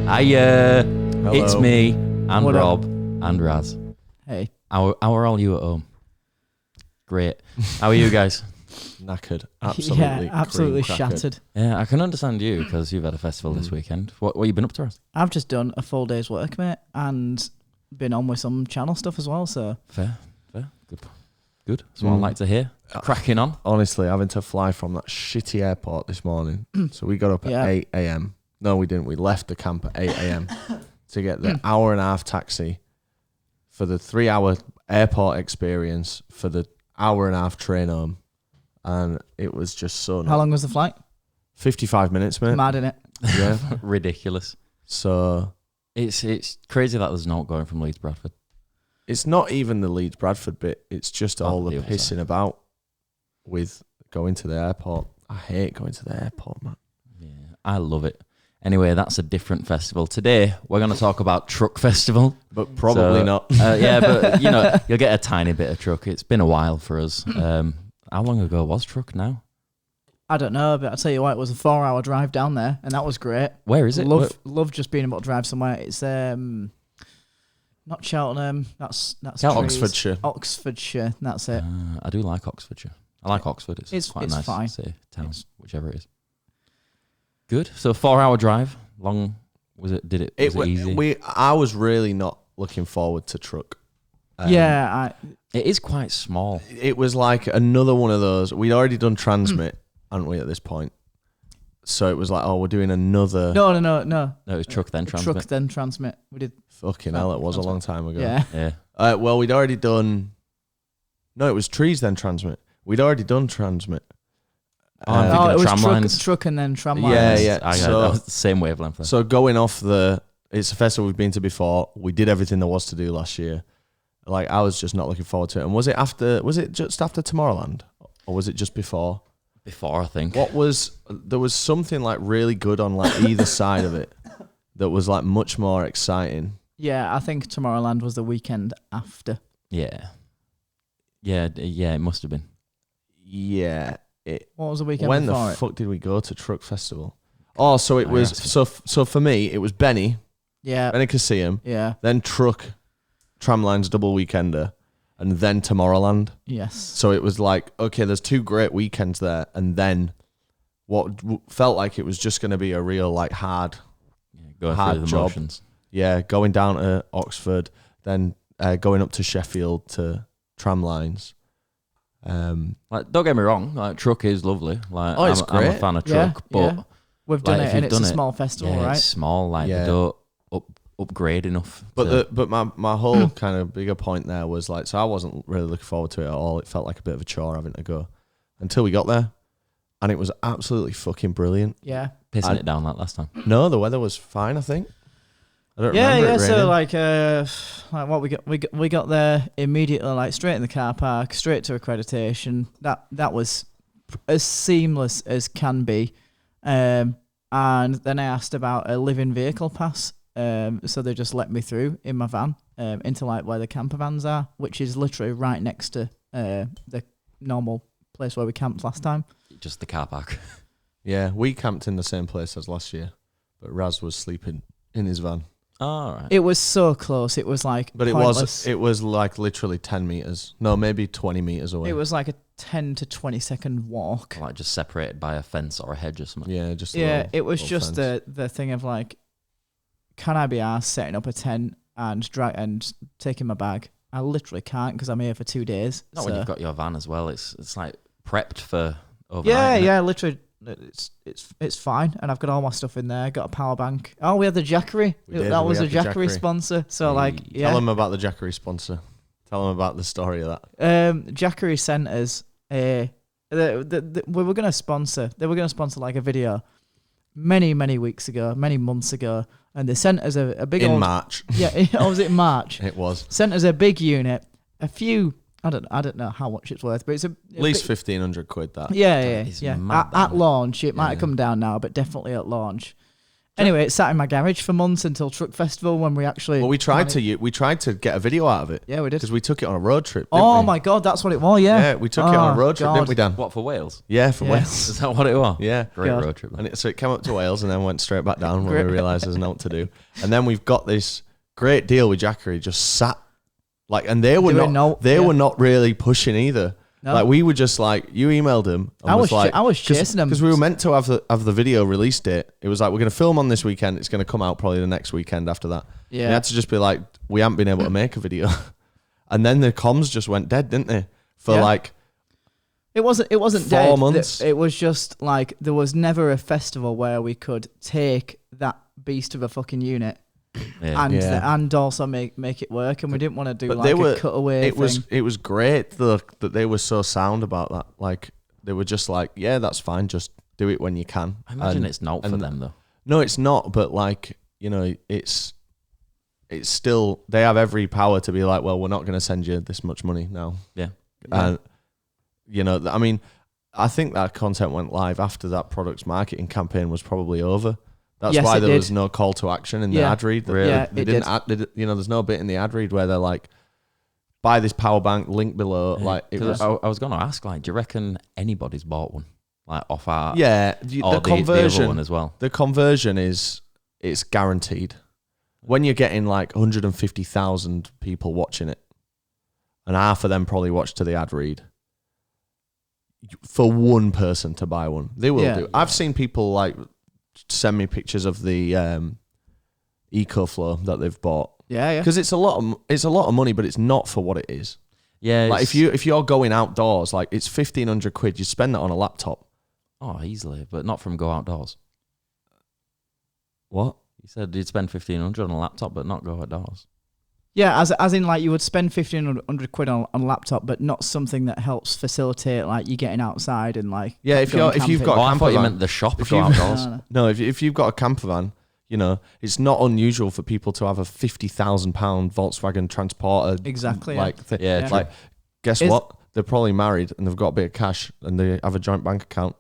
Hiya, it's Hello. me and What Rob and Raz. Hey. How are all you at home? Great. How are you guys? Knackered. Absolutely. Yeah, absolutely cream crackered. shattered. Yeah, I can understand you because you've had a festival this weekend. What you been up to, Raz? I've just done a full day's work, mate, and been on with some channel stuff as well, so... Fair. Good. That's what I like to hear. Cracking on. Honestly, having to fly from that shitty airport this morning. So we got up at Yeah. 8 a.m. No, we didn't. We left the camp at 8 a.m. to get the hour and a half taxi for the 3-hour airport experience for the hour and a half train home. And it was just so How long was the flight? 55 minutes, mate. Mad, innit? Yeah. Ridiculous. So It's crazy that there's not going from Leeds to Bradford. it's not even the Leeds Bradford bit. It's just all the the other pissing side. about with going to the airport. I hate going to the airport, man. Yeah, I love it. Anyway, that's a different festival. Today, we're going to talk about Truck Festival. But probably So, not. Yeah, but, you'll get a tiny bit of Truck. It's been a while for us. How long ago was Truck now? I don't know, but I'll tell you what, it was a 4-hour drive down there, and that was great. Where is it? Love just being able to drive somewhere. It's not Cheltenham, that's Oxfordshire. Oxfordshire, that's it. I do like Oxfordshire. I like Oxford. It's quite it's nice fine. city, town, whichever it is. Good. So 4-hour drive. Long was it? Was it easy? I was really not looking forward to Truck. It is quite small. It was like another one of those. We'd already done Transmit, hadn't we, at this point? So it was like, we're doing another. No. No, it was Truck then Transmit. Truck then Transmit. We did. Fucking hell, it was a long time ago. Yeah. Yeah. Well, we'd already done. No, it was Trees then Transmit. We'd already done Transmit. I'm thinking it of was tram lines. truck and then tram Yeah, lines. yeah. I So- that was the same wavelength. There. So going off it's a festival we've been to before. We did everything there was to do last year. Like, I was just not looking forward to it. And was it just after Tomorrowland? Or was it just before? Before, I think. There was something like really good on like either side of it that was like much more exciting. Yeah, I think Tomorrowland was the weekend after. Yeah, it must have been. Yeah. What was the weekend When the before fuck did we go to Truck Festival? Oh, so it was yeah. so for me it was Benny Yeah. Coliseum, Yeah. then Truck, Tramlines double weekender, and then Tomorrowland. Yes. So it was like, okay, there's 2 great weekends there, and then what felt like it was just going to be a real like hard Going Hard through the job. motions. Yeah, going down to Oxford, then going up to Sheffield to Tramlines. Like, don't get me wrong. Like, Truck is lovely. Like, It's I'm a great. fan of Yeah, Truck, but yeah. We've done like, it, if and you've it's a done it, small festival, yeah, right? it's small. Like, Yeah. they don't upgrade enough. But my whole kind of bigger point there was like, so I wasn't really looking forward to it at all. It felt like a bit of a chore having to go until we got there, and it was absolutely fucking brilliant. Yeah. Pissing it down like last time. No, the weather was fine. I think. I don't Yeah, remember yeah. it raining. So like what we got there immediately, like straight in the car park, straight to accreditation. That was as seamless as can be. And then I asked about a living vehicle pass. So they just let me through in my van into like where the camper vans are, which is literally right next to the normal place where we camped last time. Just the car park. Yeah, we camped in the same place as last year, but Raz was sleeping in his van. All right. It was so close. It was like But pointless. it was like literally 10 meters. No, maybe 20 meters away. It was like a 10 to 20 second walk. Like, just separated by a fence or a hedge or something. Yeah, just a Yeah, little- it was little just fence. the thing of like, can I be arsed setting up a tent and taking my bag? I literally can't because I'm here for 2 days. Not so. when you've got your van as well. It's like prepped for overnight. Yeah, literally, it's fine, and I've got all my stuff in there. Got a power bank. Oh, we had the Jackery. We did, That we was a had the Jackery Jackery. sponsor. So like, yeah, Tell them about the Jackery sponsor. Tell them about the story of that. Jackery sent us we were gonna sponsor. They were gonna sponsor like a video many weeks ago, many months ago, and they sent us a big In old March. Yeah, was it March? It was. Sent us a big unit. A few. I don't know how much it's worth, but it's At least 1,500 quid, that. Yeah. is Yeah. mad, that At one. launch, it might have Yeah. come down now, but definitely at launch. Anyway, it sat in my garage for months until Truck Festival when we actually. Well, we tried to get a video out of it. Yeah, we did. Because we took it on a road trip. Oh we? my God, that's what it was. Yeah. Yeah, we took it on a road trip, didn't we, Dan? What, for Wales? Yeah, for Yeah. Wales. Is that what it was? Yeah. Great God. road trip. And so it came up to Wales and then went straight back down when we realised there's nothing to do. And then we've got this great deal with Jackery, just sat and they were were not really pushing either. No. Like we were just like, you emailed him. And I was like, chasing them because we were meant to have the video release date. It was like, we're going to film on this weekend. It's going to come out probably the next weekend after that. Yeah. We had to just be like, we haven't been able to make a video. And then the comms just went dead, didn't they? For like, it wasn't 4 dead. months. It was just like there was never a festival where we could take that beast of a fucking unit and also make it work, and we didn't want to do a cutaway thing. It was great that they were so sound about that. Like they were just like, yeah, that's fine, just do it when you can. I imagine it's not for them though. No, it's not. But like, you know, it's still, they have every power to be like, well, we're not going to send you this much money now. Yeah. And you know, I mean, I think that content went live after that product's marketing campaign was probably over. That's why there was no call to action in the ad read. Really? Yeah, they didn't you know, there's no bit in the ad read where they're like, buy this power bank, link below. Yeah. Like it was. I was going to ask, like, do you reckon anybody's bought one, like off our? Yeah, the conversion the other one as well. The conversion it's guaranteed. When you're getting like 150,000 people watching it, and half of them probably watch to the ad read. For one person to buy one, they will do. I've seen people like send me pictures of the EcoFlow that they've bought. Yeah. Because it's a lot of money, but it's not for what it is. Yeah. Like if you're going outdoors, like it's 1,500 quid. You spend that on a laptop. Oh, easily, but not from go outdoors. What? You said you'd spend 1,500 on a laptop, but not go outdoors. Yeah, as in like you would spend 1,500 quid on a laptop, but not something that helps facilitate like you getting outside and like. Yeah, if you've got. Oh, a I camper thought you van, meant the shop if go outdoors. No, if you've got a camper van, you know it's not unusual for people to have a £50,000 Volkswagen Transporter. Exactly. Like Yeah. like, guess what? They're probably married and they've got a bit of cash and they have a joint bank account.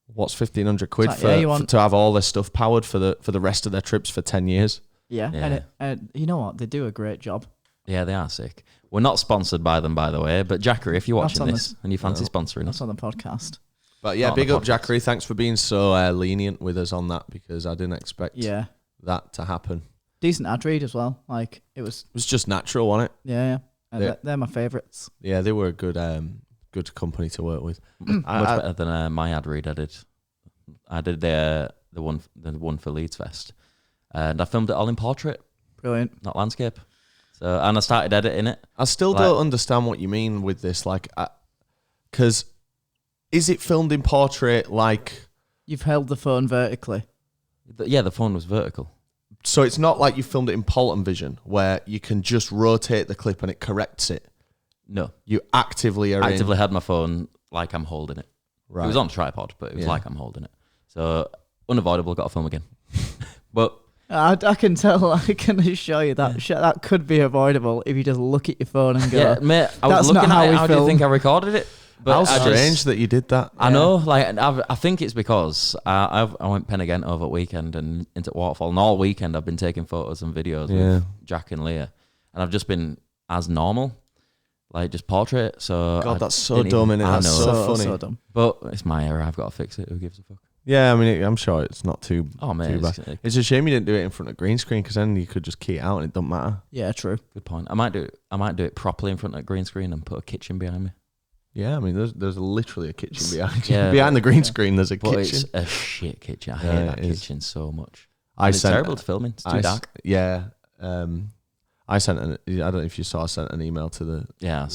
What's 1,500 quid to have all their stuff powered for the rest of their trips for 10 years? Yeah. And you know what? They do a great job. Yeah, they are sick. We're not sponsored by them, by the way. But Jackery, if you're watching this and you fancy sponsoring That's us, on the podcast. But yeah, big up Jackery. Thanks for being so lenient with us on that because I didn't expect that to happen. Decent ad read as well. Like it was just natural, wasn't it? Yeah. They're my favourites. Yeah, they were a good company to work with. much better than my ad read. I did the one for Leeds Fest, and I filmed it all in portrait. Brilliant. Not landscape. So, and I started editing it. I still don't understand what you mean with this, like, because is it filmed in portrait like... You've held the phone vertically. Yeah, the phone was vertical. So it's not like you filmed it in Polton Vision where you can just rotate the clip and it corrects it. No. You actively had my phone like I'm holding it. Right. It was on a tripod, but it was like I'm holding it. So, unavoidable, got to film again. But... I can tell. I can assure you that that could be avoidable if you just look at your phone and go. Yeah, mate. I was looking at it. How do you think I recorded it? But how strange that you did that. I know. Like, I think it's because I went Pen again over the weekend and into Waterfall, and all weekend I've been taking photos and videos with Jack and Leah, and I've just been as normal, like just portrait. So God, that's so dumb, innit? That's so funny. So dumb. But it's my error. I've got to fix it. Who gives a fuck? Yeah, I mean, I'm sure it's not too bad. It's a shame you didn't do it in front of green screen because then you could just key it out and it doesn't matter. Yeah, true. Good point. I might do it properly in front of green screen and put a kitchen behind me. Yeah, I mean, there's literally a kitchen behind you. Behind the green screen, there's a kitchen. It's a shit kitchen. I hate that kitchen so much. It's terrible to film in. It's too dark. Yeah. I sent I don't know if you saw, I sent an email to the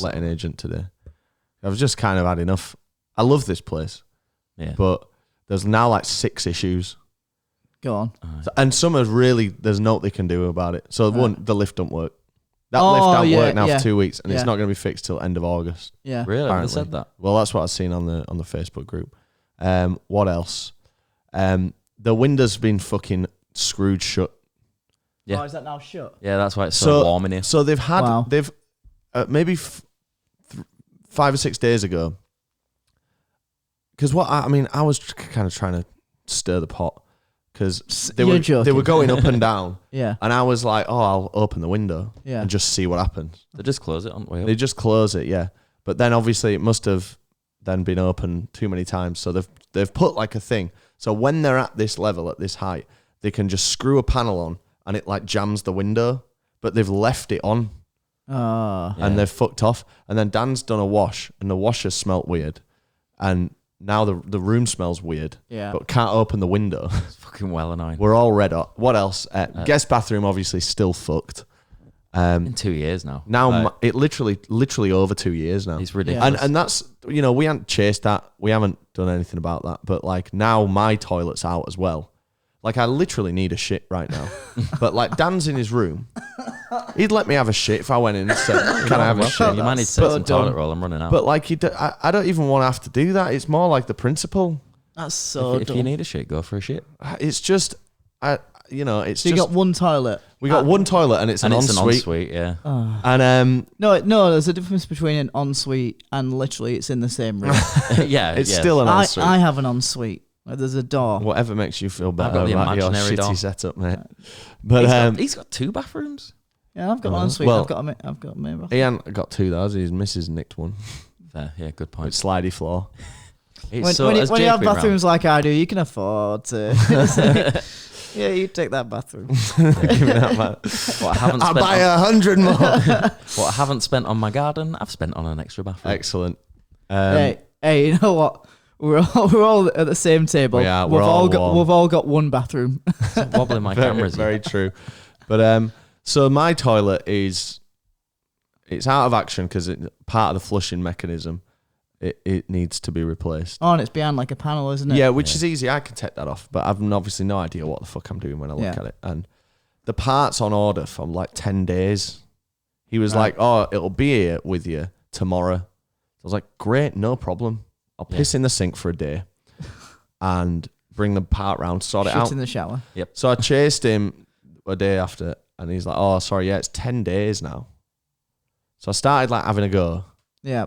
letting agent today. I was just kind of had enough. I love this place. Yeah. But there's now like 6 issues. Go on. And some are really, there's nothing they can do about it. So one, the lift don't work. That lift don't work now for 2 weeks and it's not going to be fixed till end of August. Yeah. Really? Apparently. They said that? Well, that's what I've seen on the Facebook group. What else? The window's been fucking screwed shut. Yeah. Oh, is that now shut? Yeah, that's why it's so warm in here. So they've had, maybe 5 or 6 days ago, because I was kind of trying to stir the pot. because You're they joking. were going up and down. Yeah. And I was like, oh, I'll open the window and just see what happens. They just close it on the way up. They just close it, yeah. But then obviously it must have then been open too many times. So they've put like a thing. So when they're at this level, at this height, they can just screw a panel on and it like jams the window. But they've left it on. And they've fucked off. And then Dan's done a wash and the washer smelt weird. And now the room smells weird. Yeah. But can't open the window. It's fucking well annoying. We're all red hot. What else? Guest bathroom obviously still fucked. In 2 years now. Now it literally over 2 years now. It's ridiculous. And that's, we haven't chased that. We haven't done anything about that. But like now my toilet's out as well. Like I literally need a shit right now. But like Dan's in his room. He'd let me have a shit if I went in and said, can I have a shit? You might need to set some toilet roll. I'm running out. But like I don't even want to have to do that. It's more like the principle. That's so if you need a shit, go for a shit. It's just, it's So just. you got one toilet. We got one toilet and it's an ensuite. Yeah. And No, there's a difference between an ensuite and literally it's in the same room. Yeah. it's still an ensuite. I have an ensuite. Where there's a door. Whatever makes you feel better got the about your imaginary shitty door. setup, mate. But he's got 2 bathrooms. Yeah, I've got an ensuite. well, I've got a main bathroom. he ain't got 2 though. His missus nicked one Fair. Yeah, good with point. slidey floor. It's When, so, when, has you, when you Jake have been round? bathrooms like I do, you can afford to. Yeah, you take that bathroom. Give me that, man. What I haven't I'll spent buy on, 100 more. what I haven't spent on my garden, I've spent on an extra bathroom. Excellent. Hey, you know what? We're all at the same table. We are. We've We're all got warm. we've all got one bathroom. Wobbling my cameras. Very true. But so my toilet it's out of action because part of the flushing mechanism. It needs to be replaced. Oh, and it's behind like a panel, isn't it? Yeah, which is easy. I can take that off, but I've obviously no idea what the fuck I'm doing when I look at it. And the part's on order for like 10 days. He was like, "Oh, it'll be here with you tomorrow." I was like, "Great, no problem. I'll piss in the sink for a day and bring the part round, sort it Shit out." in the shower. Yep. So I chased him a day after, and he's like, "Oh, sorry, yeah, it's 10 days now." So I started like having a go. Yeah.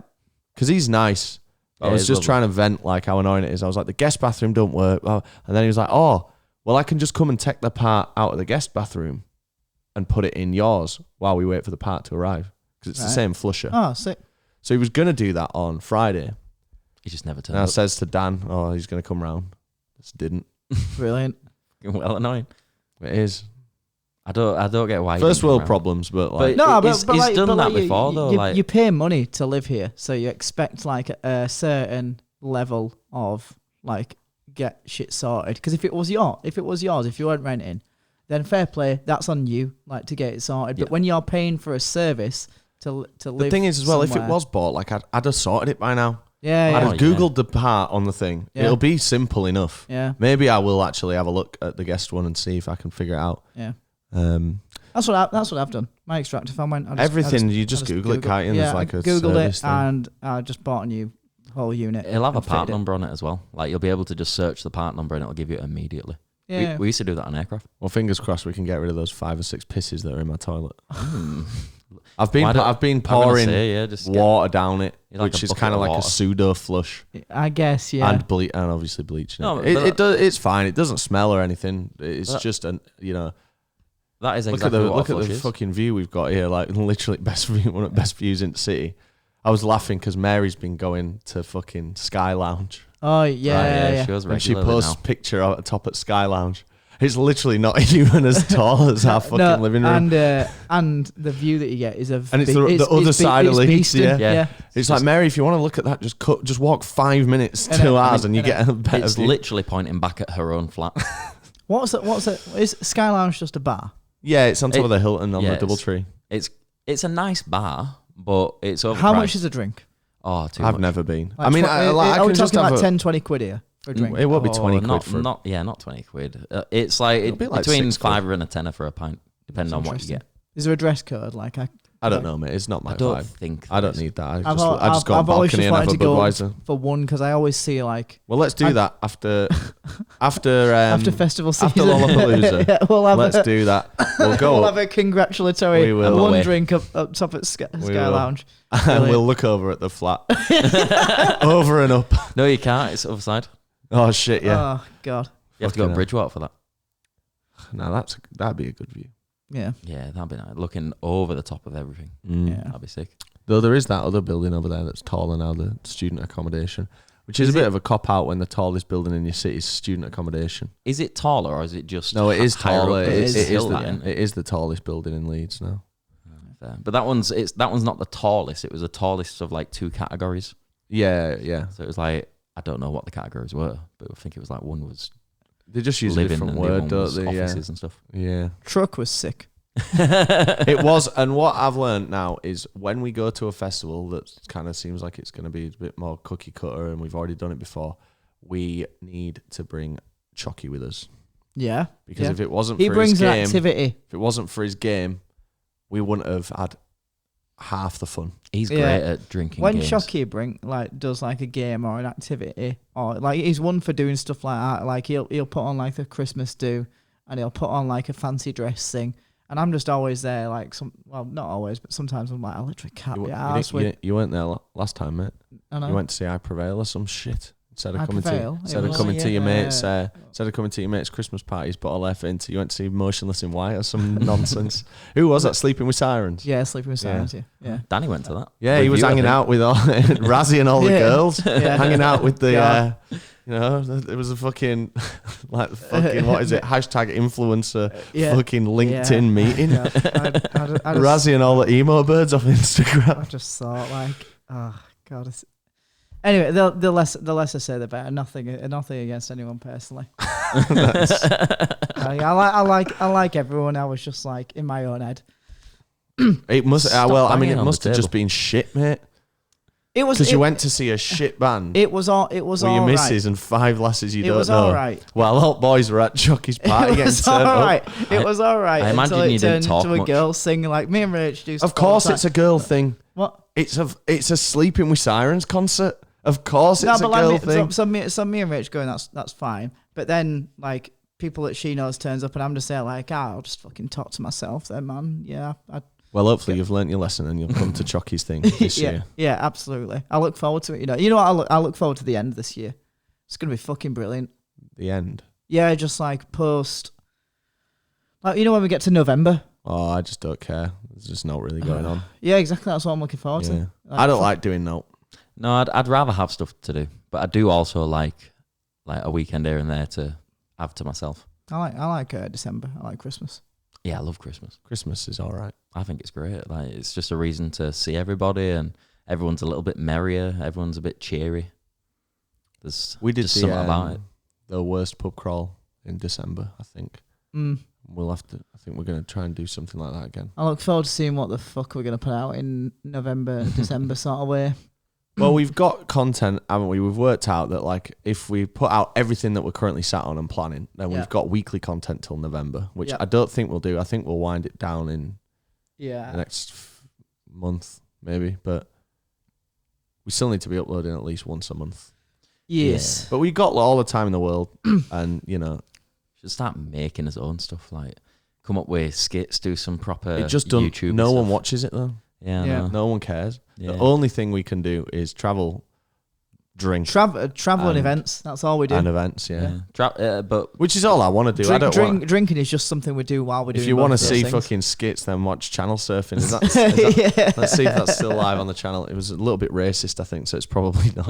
Because he's nice. I was just trying to vent like how annoying it is. I was like, the guest bathroom don't work. And then he was like, oh, well, I can just come and take the part out of the guest bathroom and put it in yours while we wait for the part to arrive. Because it's the same flusher. Oh, sick. So he was going to do that on Friday. He just never turned And I up. says to Dan, oh, he's going to come round. Just didn't. Brilliant. Well, annoying. It is. I don't get why. First world problems, but like... But No, he's done that before, though. You pay money to live here, so you expect like a certain level of like get shit sorted. Because if it was yours, if you weren't renting, then fair play, that's on you, like to get it sorted. But when you're paying for a service to live, the thing is as well, if somewhere- it was bought, like I'd have sorted it by now. yeah, I'd yeah, have Googled the part on the thing. Yeah. It'll be simple enough. yeah, Maybe I will actually have a look at the guest one and see if I can figure it out. yeah. That's That's what I've done. My extractor fan went. everything, you just Google it, can't you? And Yeah, there's like I a googled service it thing. and I just bought a new whole unit. It'll have a and part fitted it. number on it as well. Like you'll be able to just search the part number and it'll give you it immediately. Yeah, We used to do that on aircraft. Well, fingers crossed we can get rid of those 5 or 6 pisses that are in my toilet. Hmm. I've been Why don't- I've been I'm gonna pouring say, yeah, just get- water down it, You like which a is bucket kind of of like a water. pseudo flush, I guess. Yeah. and obviously bleaching No, it. but It does. It's fine. It doesn't smell or anything. It's That- just That is look exactly at the what look a at flush the is. fucking view we've got here. Like literally best view, one of the best views in the city. I was laughing because Mary's been going to fucking Sky Lounge. Oh yeah, Right, yeah. She goes And she regularly posts now. picture out the top at Sky Lounge. It's literally not even as tall as our fucking living room. And the view that you get is of And it's the other side of Leeds, Beeston, yeah. It's like, Mary, if you want to look at that, just walk 5 minutes And to it- ours and you and get a better It's view. literally pointing back at her own flat. What's it? Is Sky Lounge just a bar? Yeah, it's on top of the Hilton on yeah, the Doubletree. It's a nice bar, but it's overpriced. How much is a drink? Oh, too I've much. never been. Like I mean, are I we can just talking have like a... 10, 20 quid here for a drink? It will be 20 quid not, for... not 20 quid. It's like, It'll be like between 6 quid. £5 and a tenner for a pint, depending on what you get. Is there a dress code? Like I don't know, mate. It's not my I don't vibe. think I there don't is. need that. I I've just go on always balcony just and have wanted a to go Budweiser. for one because I always see like Well, let's do that after after festival season. after Lollapalooza. Yeah, we'll have Let's do that. We'll go we'll up have a congratulatory We will. one Away. drink up top at Sky will. Lounge. and we'll look over at the flat. Over and up. No, you can't. It's the other side. Oh, shit, yeah. Oh god. You have to go Fucking to Bridgewater for that. Now that'd be a good view. Yeah. Yeah, that'd be nice. Looking over the top of everything. Yeah. That'd be sick. Though there is that other building over there that's taller now, the student accommodation, which is a bit of a cop out when the tallest building in your city is student accommodation. Is it taller or is it just? No, it is taller. It It is the tallest building in Leeds now. Fair. But that one's not the tallest. It was the tallest of like 2 categories. Yeah. So it was like, I don't know what the categories were, but I think it was like one was They just use a living different and word, the other don't one was they? offices and stuff. Yeah. Truck was sick. It was, and what I've learned now is when we go to a festival that kind of seems like it's going to be a bit more cookie cutter, and we've already done it before, we need to bring Chocky with us. Yeah. Because if it wasn't he for brings his an game, activity. if it wasn't for his game, we wouldn't have had half the fun. He's great at drinking when games. Chocky does like a game or an activity, or like he's one for doing stuff like that. Like he'll put on like the Christmas do, and he'll put on like a fancy dress thing. And I'm just always there, like not always, but sometimes I'm like, I literally can't be arsed. You weren't there last time, mate. I know. You went to see I Prevail or some shit. Instead of I coming Prevail? to coming to your mates' Christmas parties, put all effort into. You went to see Motionless in White or some nonsense. Who was that? Sleeping with Sirens. Yeah, Sleeping with Sirens. Yeah. Danny went to that. Yeah, he was hanging out with all Razzie and all the girls, hanging out with the. It was a fucking what is it? Hashtag influencer fucking LinkedIn meeting. Yeah. I Razzie and all the emo birds off Instagram. I just thought like, oh god. Anyway, the less I say, the better. Nothing against anyone personally. I like everyone. I was just like in my own head. It must. It must have just been shit, mate. It was because you went to see a shit band. It was all. It was all your missus and 5 lasses you don't know. It was all right. Well, all boys were at Chucky's party. It was all right. It was all right. I imagine you didn't talk to a much. Girl singing like me and Rach do. Of course, it's a girl thing. What? It's a Sleeping with Sirens concert. Of course, it's a girl thing. So me and Rach going. That's fine. But then like people that she knows turns up, and I'm just there like, I'll just fucking talk to myself then, man. Yeah. Well, hopefully you've learnt your lesson and you'll come to Chocky's thing this year. Yeah, absolutely. I look forward to it. You know what? I look forward to the end this year. It's gonna be fucking brilliant. The end. Yeah, just like post. Like when we get to November. Oh, I just don't care. There's just not really going on. Yeah, exactly. That's what I'm looking forward to. Like, I don't like doing no. No, I'd rather have stuff to do, but I do also like a weekend here and there to have to myself. I like December. I like Christmas. Yeah, I love Christmas. Christmas is all right. I think it's great. Like it's just a reason to see everybody, and everyone's a little bit merrier. Everyone's a bit cheery. We did something about it. The worst pub crawl in December, I think. We'll have to. I think we're going to try and do something like that again. I look forward to seeing what the fuck we're going to put out in November, December sort of way. Well, we've got content, haven't we? We've worked out that like if we put out everything that we're currently sat on and planning, then we've got weekly content till November, which I don't think we'll do. I think we'll wind it down in the next month, maybe. But we still need to be uploading at least once a month. Yes. Yeah. But we got all the time in the world, and should start making his own stuff. Like come up with skits, do some proper. It just YouTube. No one watches it though. Yeah. No one cares. Yeah. The only thing we can do is travel, drink, travel and events. That's all we do. And events, but which is all I want to do. Drinking is just something we do while we're doing. If you want to see fucking skits, then watch Channel Surfing. Is that, let's see if that's still live on the channel. It was a little bit racist, I think, so it's probably not.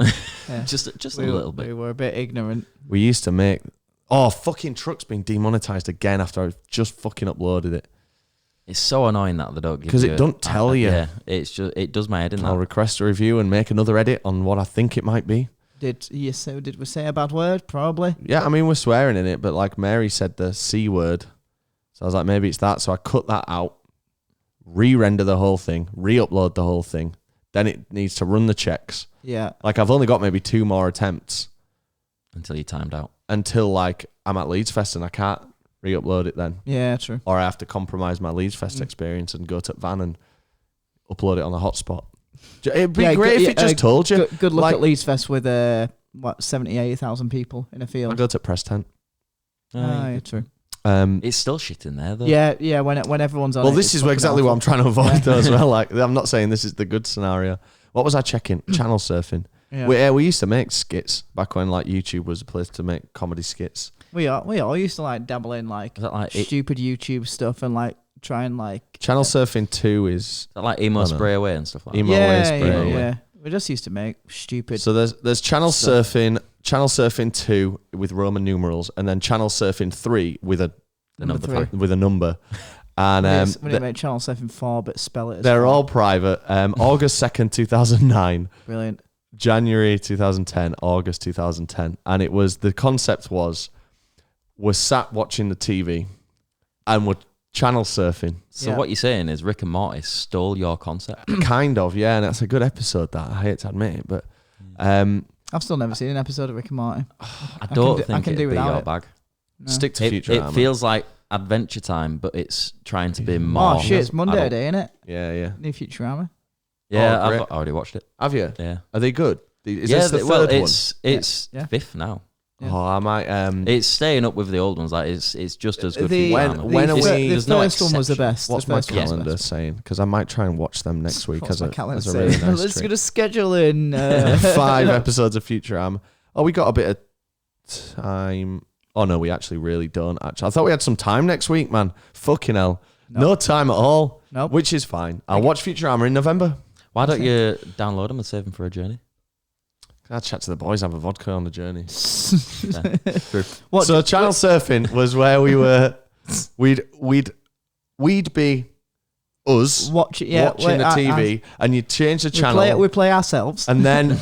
Just a little bit. We were a bit ignorant. We used to make. Oh, fucking Truck's been demonetized again after I just fucking uploaded it. It's so annoying that they don't give you. Because it don't tell you. Yeah, it does my head in. I'll request a review and make another edit on what I think it might be. Did we say a bad word? Probably. Yeah, I mean we're swearing in it, but like Mary said the C word, so I was like maybe it's that. So I cut that out, re-render the whole thing, re-upload the whole thing. Then it needs to run the checks. Yeah. Like I've only got maybe 2 more attempts until you timed out. Until like I'm at Leeds Fest and I can't re-upload it then. Yeah, true. Or I have to compromise my Leeds Fest experience and go to Van and upload it on a hotspot. It'd be great if it just told you. Good look at Leeds Fest with 78,000 people in a field. I go to Press Tent. Yeah, true. It's still shit in there though. Yeah. When everyone's on. Well, this is exactly what I'm trying to avoid though as well. Like I'm not saying this is the good scenario. What was I checking? Channel surfing. Yeah. We used to make skits back when like YouTube was a place to make comedy skits. We all used to like dabble in like, Is that like stupid YouTube stuff and like try and like Channel Surfing 2 is like emo spray away and stuff like that? Emo away, spray away. yeah. We just used to make stupid. So there's Channel Surfing 2 with Roman numerals, and then Channel Surfing 3 with a number. And we need to make Channel Surfing 4, but spell it as they're 4. all private. August 2nd, 2009. Brilliant. January 2010, August 2010. And it was, the concept was, we're sat watching the TV and we're channel surfing. So what you're saying is Rick and Morty stole your concept? Kind of, yeah. And that's a good episode, that. I hate to admit it, but... I've still never seen an episode of Rick and Morty. I think it'd be your bag. No. Stick to Futurama. It feels like Adventure Time, but it's trying to be more... Oh, shit, it's Monday today, isn't it? Yeah. New Futurama. Yeah, I've already watched it. Have you? Yeah. Are they good? Is this the third one? It's fifth now. Yeah. Oh, I might... It's staying up with the old ones. Like it's just as good. The first one was the best. What's my calendar saying? Because I might try and watch them next week as a really nice Let's treat. get a schedule in 5 episodes of Futurama. Oh, we got a bit of time. Oh no, we actually really don't. I thought we had some time next week, man. Fucking hell, no time at all. Nope. Which is fine. I'll watch Futurama in November. Why don't you download them and save them for a journey? I'll chat to the boys, have a vodka on the journey. True. So channel surfing was where we were. We'd be us watching the TV, and you'd change the channel. We play ourselves, and then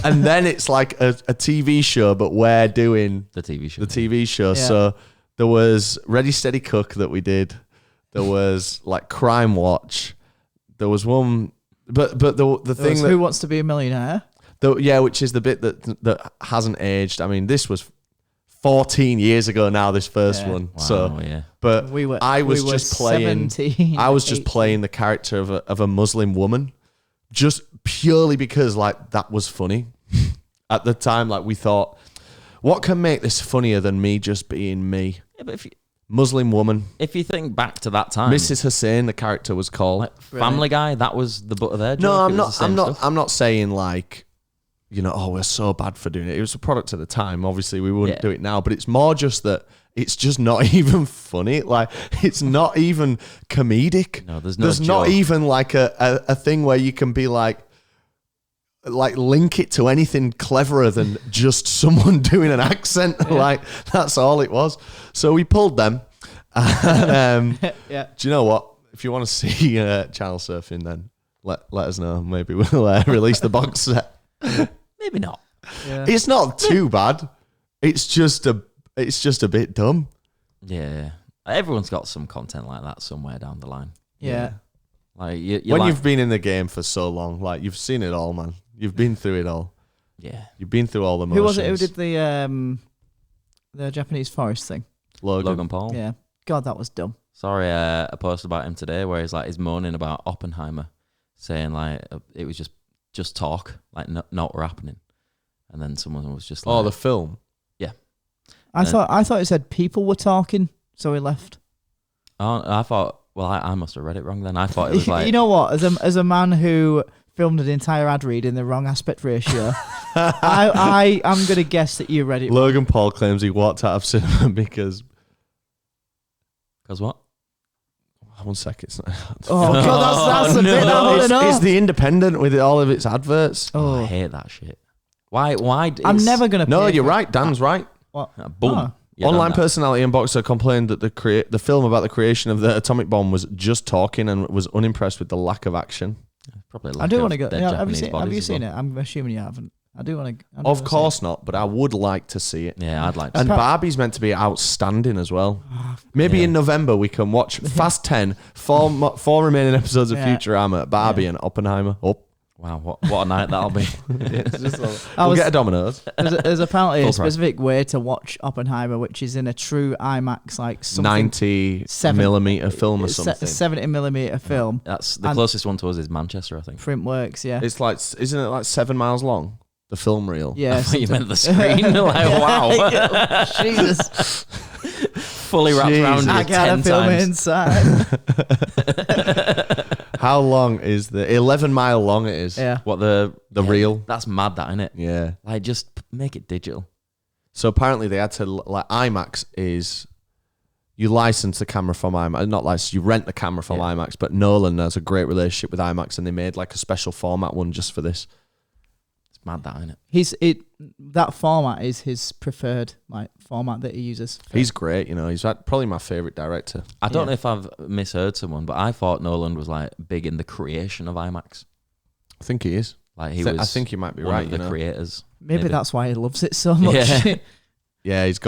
it's like a TV show, but we're doing the TV show. The TV show. Yeah. So there was Ready Steady Cook that we did. There was like Crime Watch. There was one, but the thing that Who Wants to Be a Millionaire? Which is the bit that hasn't aged. I mean, this was 14 years ago now, this first one. Wow, so yeah. But I was just playing the character of a Muslim woman, just purely because like that was funny. At the time, like we thought, what can make this funnier than me just being me? Yeah, but Muslim woman. If you think back to that time, Mrs. Hussein, the character was called. Like Family Guy, that was the butt of their joke. No, I'm not saying like, we're so bad for doing it. It was a product at the time. Obviously, we wouldn't do it now, but it's more just that it's just not even funny. Like, it's not even comedic. No, there's not even like a thing where you can be like link it to anything cleverer than just someone doing an accent. Yeah. Like, that's all it was. So we pulled them. And, do you know what? If you want to see channel surfing, then let us know. Maybe we'll release the box set. Maybe not. Yeah. It's not too bad. It's just a bit dumb. Yeah. Everyone's got some content like that somewhere down the line. Yeah. Like you've been in the game for so long, like you've seen it all, man. You've been through it all. Yeah. You've been through all the motions. Who was it who did the Japanese forest thing? Logan Paul. Yeah. God, that was dumb. Sorry, I posted about him today where he's moaning about Oppenheimer, saying like it was just talk, like not happening. And then someone was just like, "Oh, the film." Yeah. I thought it said people were talking, so he left. Oh, I thought. Well, I must have read it wrong then. I thought it was like... You know what? As a man who filmed an entire ad read in the wrong aspect ratio, I'm going to guess that you read it Logan wrong. Paul claims he walked out of cinema because... Because what? 1 second. Oh, God, that's a bit I want to know. It's the Independent with all of its adverts. Oh, I hate that shit. Why? I'm never going to... No, you're right. Dan's right. What? Boom. Oh. Online personality and boxer complained that the film about the creation of the atomic bomb was just talking and was unimpressed with the lack of action. Probably. I do want to go. Yeah, have you seen it? I'm assuming you haven't. I do want to. Of course not, but I would like to see it. Yeah, I'd like to. And Barbie's meant to be outstanding as well. Maybe in November we can watch Fast 10, four remaining episodes of Futurama, Barbie and Oppenheimer. Wow, what a night that'll be. We'll get a Domino's. There's apparently a specific way to watch Oppenheimer, which is in a true IMAX, like 90mm film or something. 70mm film. That's the closest one to us is Manchester, I think. Printworks, yeah. It's like, isn't it like 7 miles long? The film reel. Yeah. I thought you meant the screen. Like, wow. Jesus. Fully wrapped around I you 10 gotta film it times. inside. How long is the 11 mile long? It is. Yeah. What the reel? That's mad, that, isn't it? Yeah. Like, just make it digital. So apparently they had to, like, IMAX is, you license the camera from IMAX, not license, you rent the camera from IMAX, but Nolan has a great relationship with IMAX and they made like a special format one just for this. It's mad that, isn't it? That format is his preferred like format that he uses. He's great, you know, he's probably my favourite director. I don't know if I've misheard someone, but I thought Nolan was like big in the creation of IMAX. I think he is. Like he was. I think he might be one right. Of the creators. Maybe that's why he loves it so much. Yeah, yeah. He's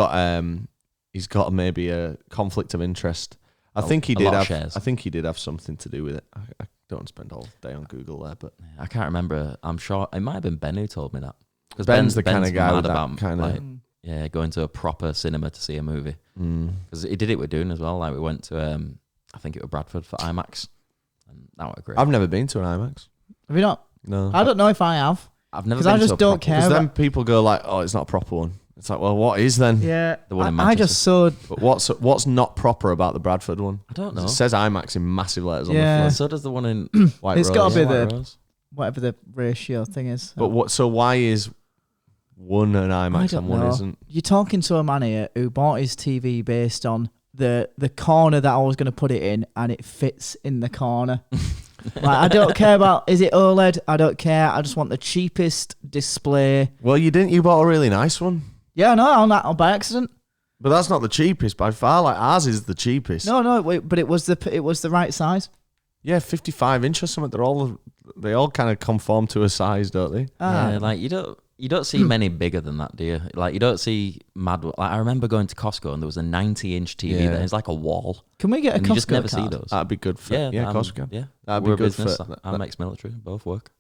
got maybe a conflict of interest. I think he did have something to do with it. I don't want to spend all day on Google there, but I can't remember. I'm sure it might have been Ben who told me that. Because Ben's the kind of guy with that kind of going to a proper cinema to see a movie. Because he did it with Dune as well. Like we went to I think it was Bradford for IMAX, and that was great. I've never been to an IMAX. Have you not? No, I don't know if I have. I've never. Because I just don't care. Because then people go like, "Oh, it's not a proper one." It's like, well, what is then? Yeah, the one in I just saw. But what's not proper about the Bradford one? I don't know. It says IMAX in massive letters on the Yeah. front. So does the one in White It's Rose. got to be White the Rose. whatever the ratio thing is. But what? So why is one an I IMAX don't and one know. isn't? You're talking to a man here who bought his TV based on the corner that I was going to put it in, and it fits in the corner. Like, I don't care about, is it OLED? I don't care. I just want the cheapest display. Well, you didn't. You bought a really nice one. Yeah, no, on by accident. But that's not the cheapest by far. Like ours is the cheapest. No, wait, but it was the right size. Yeah, 55 inch or something. They all kind of conform to a size, don't they? Yeah, like you don't see many bigger than that, do you? Like you don't see mad. Like I remember going to Costco and there was a 90-inch TV there. It's like a wall. Can we get a And Costco you just never card? see those. That'd be good for. Yeah, of course we can. Yeah, That'd we're be good a business. for. I'm ex-military. Both work.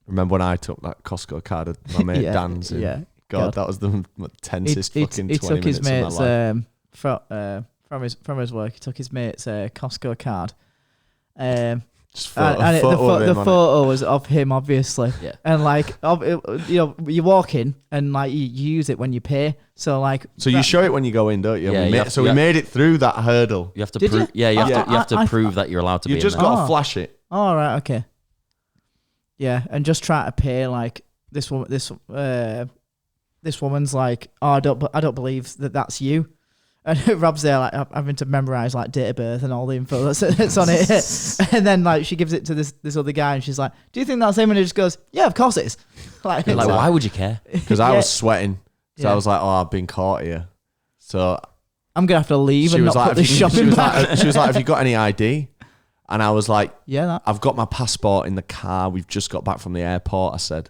Remember when I took that Costco card at my mate Dan's? Yeah. God, that was the tensest fucking 20 took his minutes mate's of my life. from his work. He took his mate's Costco card. Just And the photo was of him, obviously. Yeah. And like, you walk in and like you use it when you pay. So like, So you show it when you go in, don't you? Yeah, We made it through that hurdle. You have to Did prove. you? Yeah, you have to I prove that you're allowed to be. You just in there. got to flash it. Oh right, okay. Yeah, and just try to pay like this woman. This woman's like, oh, I don't believe that's you. And Rob's there like having to memorize like date of birth and all the info that's on it. And then like she gives it to this other guy and she's like, do you think that's him? And he just goes, yeah, of course it is. Like why would you care? Because I was sweating. So Yeah. I was like, oh, I've been caught here. So I'm gonna have to leave she and was not like, put this shopping bag. she was like, have you got any ID? And I was like, Yeah, that. I've got my passport in the car. We've just got back from the airport. I said,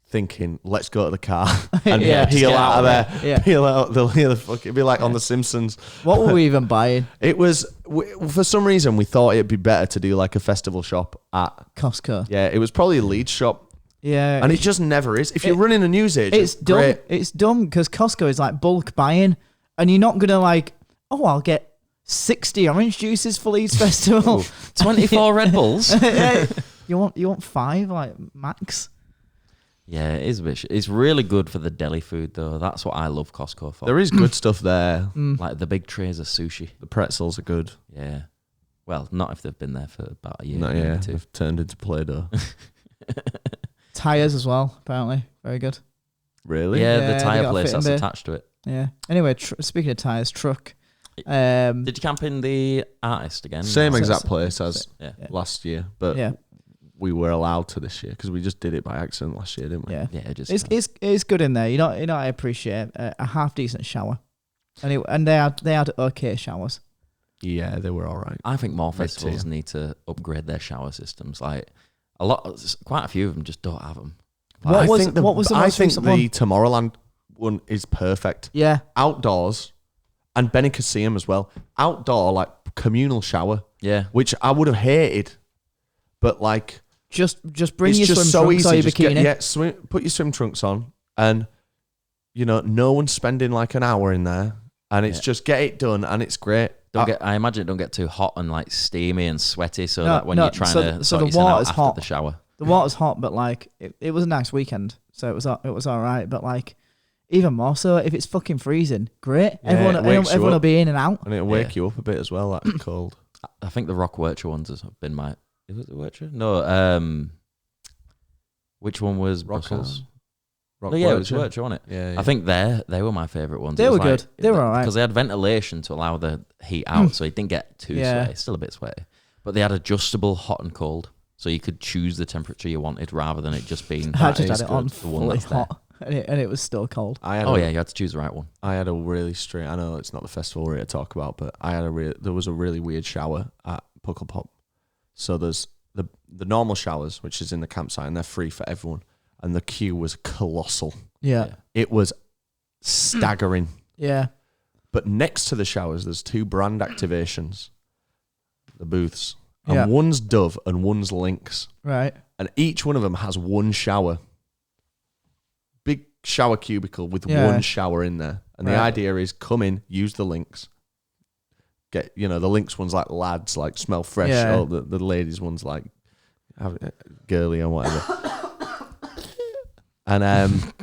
thinking, let's go to the car and Yeah, just peel get out of there. Yeah. Peel out the fuck. It'd be like on The Simpsons. What were we even buying? It was, for some reason, we thought it'd be better to do like a festival shop at. Costco. Yeah, it was probably a Leeds shop. Yeah. And it just never is. If you're running a news agent, It's dumb. great. It's dumb because Costco is like bulk buying, and you're not gonna like, oh, I'll get 60 orange juices for Leeds Festival. 24 Red Bulls. You want 5 like max. Yeah, it is a bit. It's really good for the deli food though. That's what I love Costco for. There is good stuff there. Like the big trays of sushi. The pretzels are good. Yeah. Well, not if they've been there for about a year. No, maybe yeah, two. they've turned into Play-Doh. Tires as well, apparently. Very good. Really? Yeah, Yeah, the they tire got a place fit in that's there. attached to it. Yeah. Anyway, speaking of tires, truck. Did you camp in the artist again? Same So- exact so- place as Yeah. last year, but Yeah. we were allowed to this year because we just did it by accident last year, didn't we? Yeah. Yeah, just It's good in there. You know I appreciate a half decent shower. And they had okay showers. Yeah, they were all right. I think more Mid festivals tier. need to upgrade their shower systems. Like quite a few of them just don't have them. What was the I most think recent the one? Tomorrowland one is perfect. Yeah. Outdoors, and Benicassim as well. Outdoor, like communal shower, Yeah, which I would have hated, but like Just bring it's your just swim so trunks or easy. your Just bikini. put your swim trunks on, and no one's spending like an hour in there, and it's just get it done, and it's great. I imagine it don't get too hot and like steamy and sweaty, so No, that when no, you're trying so- to so sort the yourself out water's after hot. the shower. The water's hot, but like it was a nice weekend, so it was all right. But like even more so, if it's fucking freezing, great. Yeah, it wakes you everyone will up. be in and out. And it'll wake you up a bit as well, that cold. I think the Rock Wurcher ones has been my. Is it the Wurcher? No. Which one was Rock Brussels? Rock yeah, it boilers, was Worcester, wasn't it? Yeah, I think they were my favourite ones. They It was were good. They were all right. because they had ventilation to allow the heat out, so it didn't get too sweaty. Still a bit sweaty, but they had adjustable hot and cold, so you could choose the temperature you wanted rather than it just being. I just had it on the one fully that's there. hot, and it was still cold. Yeah, you had to choose the right one. I had a really strange. I know it's not the festival we're here to talk about, but there was a really weird shower at Puckle Pop. So there's the normal showers, which is in the campsite, and they're free for everyone. And the queue was colossal. Yeah. It was staggering. Yeah. But next to the showers, there's 2 brand activations, the booths. And Yeah. one's Dove and one's Lynx. Right. And each one of them has one shower. Big shower cubicle with Yeah. one shower in there. And the Right. idea is come in, use the Lynx. Get, the Lynx one's like lads, like smell fresh. Yeah. Or the ladies one's like girly or whatever. And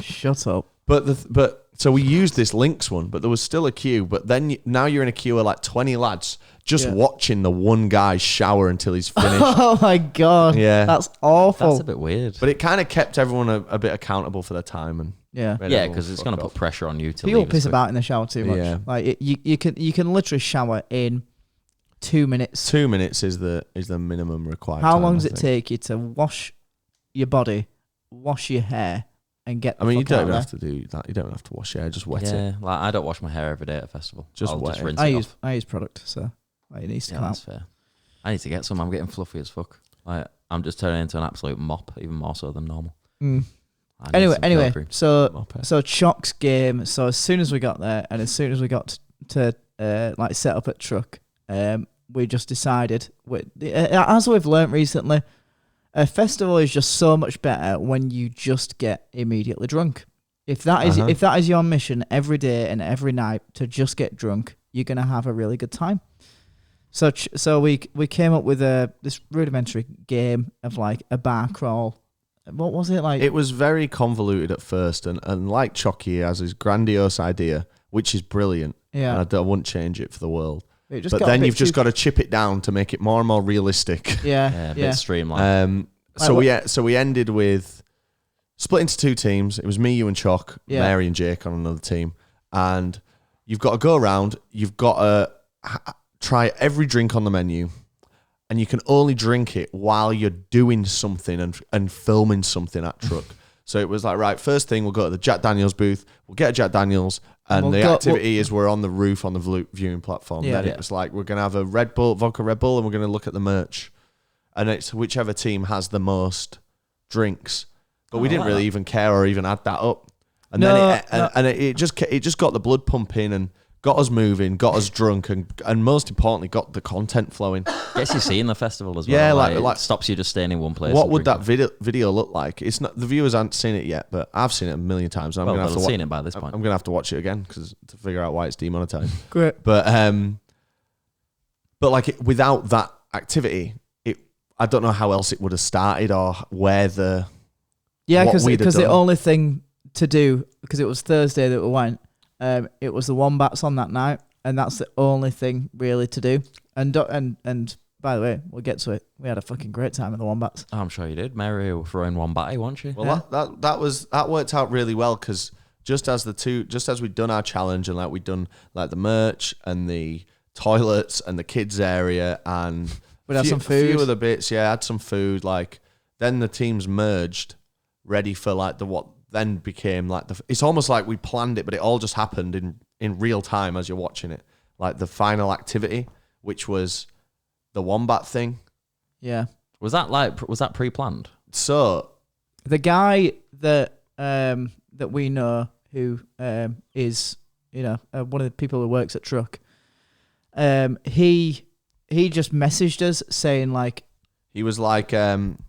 Shut up. but so we used this Lynx one, but there was still a queue. But then now you're in a queue of like 20 lads just watching the one guy shower until he's finished. Oh my god. Yeah. That's awful. That's a bit weird. But it kind of kept everyone a bit accountable for their time and yeah. made Yeah, everyone because it's fuck going to off. put pressure on you to People leave as piss quick. about in the shower too much. Yeah. Like you can literally shower in 2 minutes. 2 minutes is the minimum required. How time, long I does it think. take you to wash your body, wash your hair, and get? I mean, you the fuck don't even out have to do that. You don't have to wash your hair. Just wet it. Yeah, like I don't wash my hair every day at a festival. Just I'll wet just it. rinse I it use off. I use product, so like, it needs to Yeah, come that's out. fair. I need to get some. I'm getting fluffy as fuck. Like I'm just turning into an absolute mop, even more so than normal. Mm. I need some Anyway, cream. so Choc's game. So as soon as we got there, and as soon as we got to like set up at truck, we just decided, as we've learnt recently, a festival is just so much better when you just get immediately drunk. If that is your mission every day and every night to just get drunk, you're gonna have a really good time. So we came up with this rudimentary game of like a bar crawl. What was it like? It was very convoluted at first, and like Chocky has his grandiose idea, which is brilliant. Yeah. And I wouldn't change it for the world. It just But got a then bit you've just too- got to chip it down to make it more and more realistic. Yeah, A bit streamlined. So we ended with split into 2 teams. It was me, you, and Choc, Yeah. Mary and Jake on another team, and you've got to go around. You've got to try every drink on the menu, and you can only drink it while you're doing something and filming something at truck. So it was like, right, first thing, we'll go to the Jack Daniels booth. We'll get a Jack Daniels, and the activity is we're on the roof on the viewing platform. Yeah. Then it was like, we're going to have a vodka Red Bull, and we're going to look at the merch. And it's whichever team has the most drinks. But we didn't really even care or even add that up. And then it just got the blood pumping and got us moving, got us drunk, and most importantly, got the content flowing. Gets you seeing the festival as well. Yeah, like stops you just staying in one place. What and would that drinking. video look like? It's not, the viewers haven't seen it yet, but I've seen it a million times. I'm Well, gonna have they'll to have seen it by this point. I'm gonna have to watch it again to figure out why it's demonetized. Great. But like without that activity, I don't know how else it would have started or where the Because we'd have the done. only thing to do, because it was Thursday that we went, it was the Wombats on that night, and that's the only thing really to do. And by the way, we'll get to it. We had a fucking great time at the Wombats. Oh, I'm sure you did. Mary was throwing Wombat, wasn't she? Well, that worked out really well because just as we'd done our challenge and like we'd done like the merch and the toilets and the kids area and We'd have some a few food. other bits, yeah, had some food. Like then the teams merged, ready for like what then became like it's almost like we planned it, but it all just happened in real time as you're watching it. Like the final activity, which was the Wombat thing. Yeah. Was that pre-planned? So The guy that we know who is one of the people who works at Truck, he just messaged us saying like, he was like,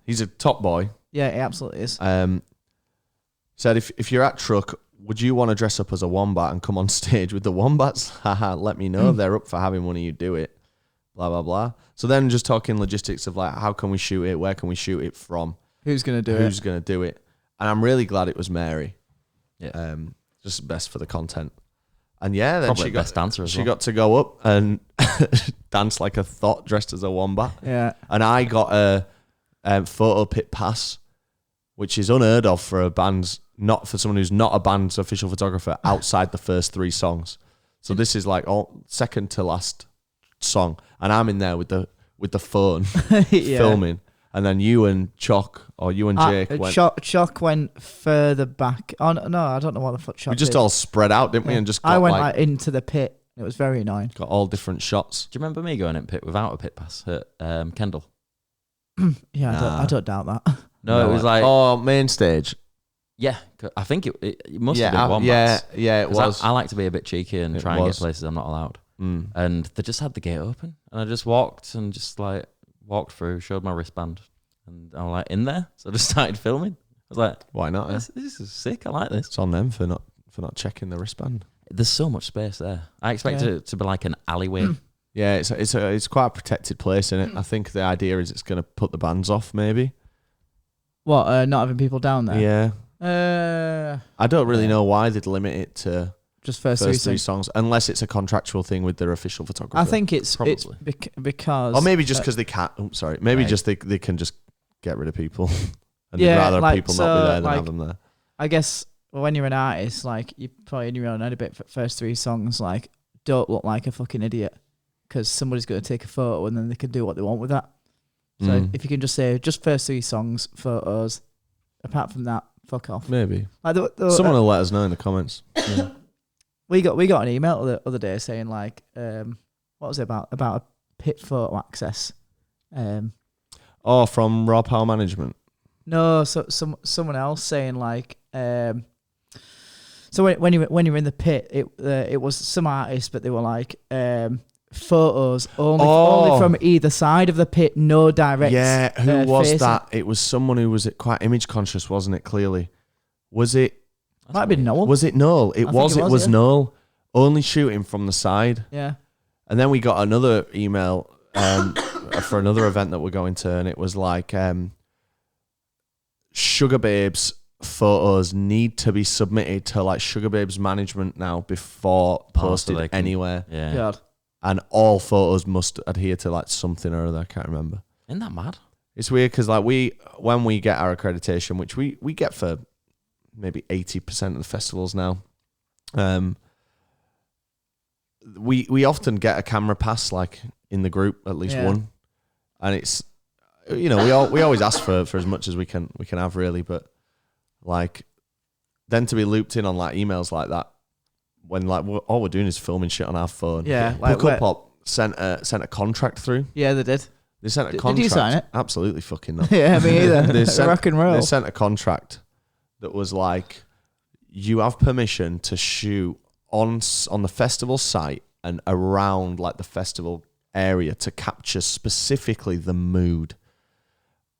he's a top boy. yeah, he absolutely is. Said if you're at Truck, would you want to dress up as a Wombat and come on stage with the Wombats? Haha, let me know. They're up for having one of you do it. Blah, blah, blah. So then just talking logistics of like, how can we shoot it? Where can we shoot it from? Who's gonna do Who's it? going to do it? And I'm really glad it was Mary. Yeah. Just best for the content. And yeah, then Probably best dancer as she well. got to go up and dance like a thought dressed as a Wombat. Yeah. And I got a photo pit pass, which is unheard of for a band's not for someone who's not a band's official photographer outside the first 3 songs. So this is like all second to last song, and I'm in there with the phone filming, and then you and Choc or you and Jake went. Choc went further back. Oh no, I don't know what the fuck Choc. We just all spread out, didn't we? And just got I went like into the pit. It was very annoying. Got all different shots. Do you remember me going in pit without a pit pass at Kendall? Yeah, Nah. I don't doubt that. No, it was like main stage. Yeah, I think it must have been Wombat. Yeah, it was. I like to be a bit cheeky and try and get places I'm not allowed. And they just had the gate open, and I just walked and just like walked through, showed my wristband, and I was like in there. So I just started filming. I was like, why not? This is sick. I like this. It's on them for not checking the wristband. There's so much space there. I expect it to be like an alleyway. Yeah, it's quite a protected place, isn't it? I think the idea is it's going to put the bands off, maybe. What? Not having people down there? Yeah. I don't really know why they'd limit it to just first 3 songs, unless it's a contractual thing with their official photographer. I think it's Probably. because, or maybe just because they can't. Oh, sorry, maybe just they can just get rid of people, and they'd Yeah, rather like, people so, not be there than like, have them there. I guess when you're an artist, like you probably in your own head a bit for first 3 songs, like don't look like a fucking idiot, because somebody's going to take a photo and then they can do what they want with that. So if you can just say just first 3 songs, photos, apart from that, fuck off. Maybe Like someone will let us know in the comments. Yeah. We got an email the other day saying like, what was it about a pit photo access? From Raw Power Management. No, so someone else saying like, so when you're in the pit, it was some artists, but they were like, photos only from either side of the pit, no direct. Yeah, who was facing. that? It was someone who was quite image conscious, wasn't it? Clearly, was it? Might have been Noel. Was it Noel? It was yeah. Noel. Only shooting from the side. Yeah. And then we got another email for another event that we're going to, and it was like, Sugar Babes photos need to be submitted to like Sugar Babes management now before posted anywhere. Yeah. God. And all photos must adhere to like something or other. I can't remember. Isn't that mad? It's weird because like when we get our accreditation, which we get for maybe 80% of the festivals now, we often get a camera pass like in the group, at least one, and it's, you know, we always ask for as much as we can have really, but like then to be looped in on like emails like that when like all we're doing is filming shit on our phone. Yeah, like Puckle Pop sent a contract through. Yeah, they did. They sent a contract. Did you sign it? Absolutely fucking not. Yeah, me either. They sent, rock and roll. They sent a contract that was like, you have permission to shoot on the festival site and around like the festival area to capture specifically the mood.